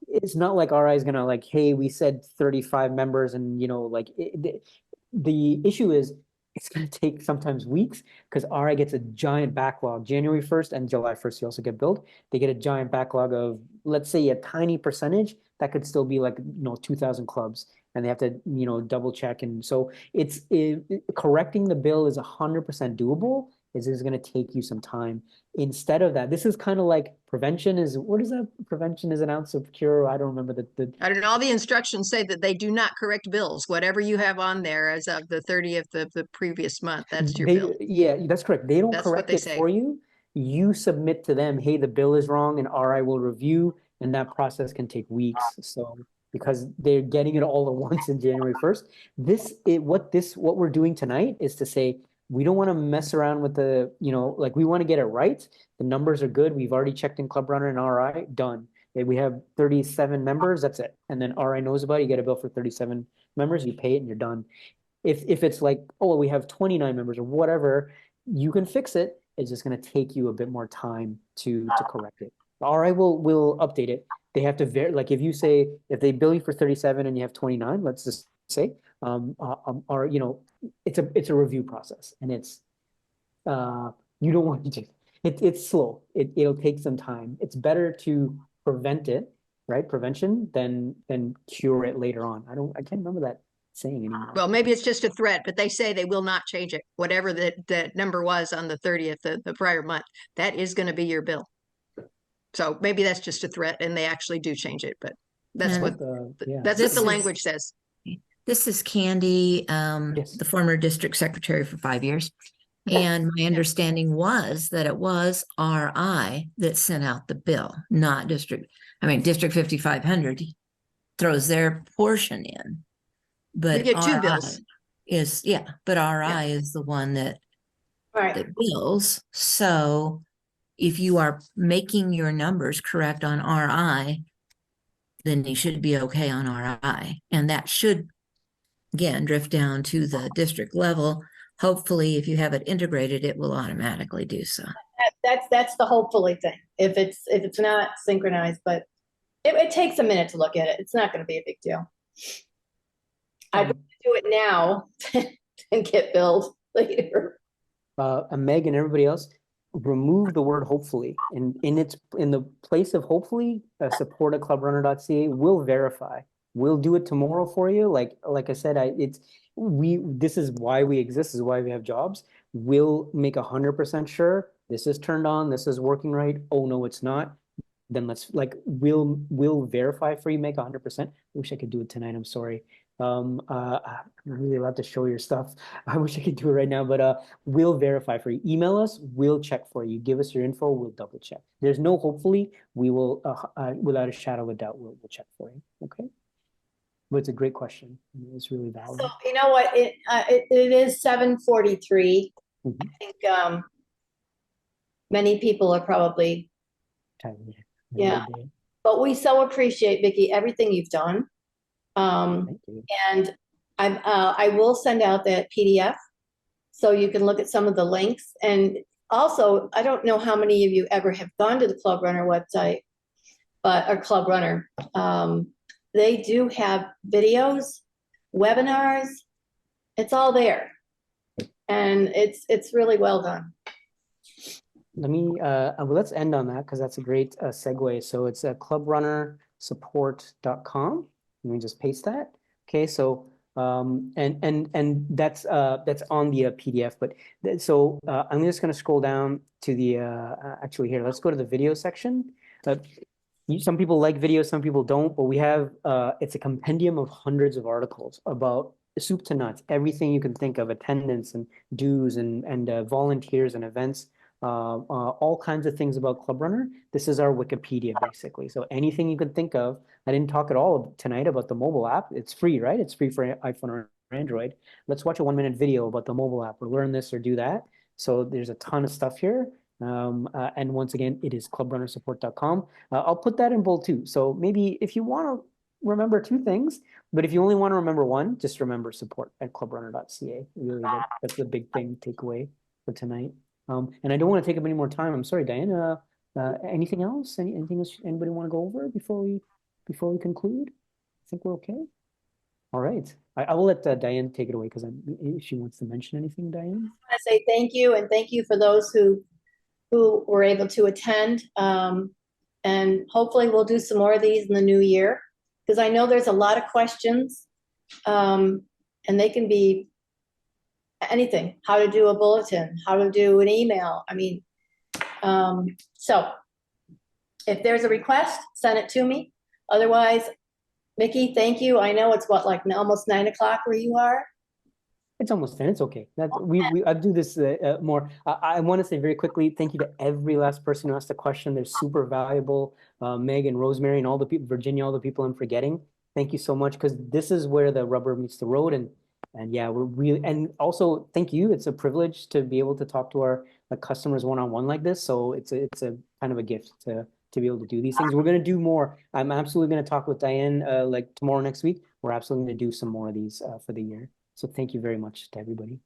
It's not like RI is gonna like, hey, we said 35 members, and like the issue is it's gonna take sometimes weeks because RI gets a giant backlog. January 1st and July 1st, you also get billed. They get a giant backlog of, let's say, a tiny percentage that could still be like 2,000 clubs, and they have to double check. And so correcting the bill is 100% doable. It's just going to take you some time. Instead of that, this is kind of like prevention is, what is that? Prevention is an ounce of cure. I don't remember I don't know. All the instructions say that they do not correct bills. Whatever you have on there as of the 30th of the previous month, that's your bill. Yeah, that's correct. They don't That's what correct they it say. for you. You submit to them, hey, the bill is wrong, and RI will review, and that process can take weeks. So because they're getting it all at once in January 1st. What we're doing tonight is to say, we don't want to mess around with the, like we want to get it right. The numbers are good. We've already checked in Clubrunner and RI, done. We have 37 members, that's it. And then RI knows about it, you get a bill for 37 members, you pay it and you're done. If it's like, oh, we have 29 members or whatever, you can fix it. It's just going to take you a bit more time to correct it. RI will update it. They have to like if you say, if they bill you for 37 and you have 29, let's just say, it's a review process, and it's you don't want to it's slow. It'll take some time. It's better to prevent it, right? Prevention than cure it later on. I can't remember that saying anymore. Well, maybe it's just a threat, but they say they will not change it. Whatever that number was on the 30th, the prior month, that is going to be your bill. So maybe that's just a threat, and they actually do change it. But that's And what yeah. that's what the language says. This is Candy, Yes. the former district secretary for 5 years. And my understanding was that it was RI that sent out the bill, not District 5500 throws their portion in. But You get two RI bills. but RI is the one that Right. bills. So if you are making your numbers correct on RI, then you should be okay on RI. And that should, again, drift down to the district level. Hopefully, if you have it integrated, it will automatically do so. That's the hopefully thing. If it's not synchronized, but it takes a minute to look at it. It's not going to be a big deal. I'd rather do it now and get billed later. And Meg and everybody else, remove the word hopefully, and in the place of hopefully, support at clubrunner.ca will verify. We'll do it tomorrow for you. Like I said, this is why we exist, is why we have jobs. We'll make 100% sure this is turned on, this is working right. Oh no, it's not. Then we'll verify for you, make 100%. I wish I could do it tonight. I'm sorry. I'm really allowed to show your stuff. I wish I could do it right now, but we'll verify for you. Email us, we'll check for you. Give us your info, we'll double check. There's no hopefully, we will, without a shadow of a doubt, we'll check for you. Okay. But it's a great question. It's really valid. So you know what? It is 7:43. Mhm. I think many people are probably, Yeah. but we so appreciate, Vicki, everything you've done. Thank you. And I will send out that PDF so you can look at some of the links. And also, I don't know how many of you ever have gone to the Clubrunner website, or Clubrunner. They do have videos, webinars. It's all there, and it's really well done. Let me let's end on that, because that's a great segue. So it's clubrunnersupport.com. Let me just paste that. Okay, so and that's on the PDF. But so I'm just going to scroll down to the actually here. Let's go to the video section. some people like video, some people don't, but we have it's a compendium of hundreds of articles about soup to nuts, everything you can think of, attendance and dues and volunteers and events, all kinds of things about Clubrunner. This is our Wikipedia basically. So anything you can think of. I didn't talk at all tonight about the mobile app. It's free, right? It's free for iPhone or Android. Let's watch a 1-minute video about the mobile app or learn this or do that. So there's a ton of stuff here. And once again, it is clubrunnersupport.com. I'll put that in bold too. So maybe if you want to remember 2 things, but if you only want to remember one, just remember support at clubrunner.ca. Really, that's the big thing takeaway for tonight. And I don't want to take up any more time. I'm sorry, Diane. Anything else? Anything else anybody want to go over before we conclude? I think we're okay. All right. I will let Diane take it away because if she wants to mention anything, Diane. I say thank you, and thank you for those who were able to attend. And hopefully we'll do some more of these in the new year, because I know there's a lot of questions, and they can be anything, how to do a bulletin, how to do an email. I mean, so if there's a request, send it to me. Otherwise, Mickey, thank you. I know it's what, like almost 9 o'clock where you are? It's almost 10. It's okay. I do this more. I want to say very quickly, thank you to every last person who asked a question. They're super valuable. Meg and Rosemary and all the people, Virginia, all the people I'm forgetting. Thank you so much, because this is where the rubber meets the road. And yeah, we're really, and also thank you. It's a privilege to be able to talk to our customers one-on-one like this. So it's a kind of a gift to be able to do these things. We're going to do more. I'm absolutely going to talk with Diane like tomorrow, next week. We're absolutely going to do some more of these for the year. So thank you very much to everybody.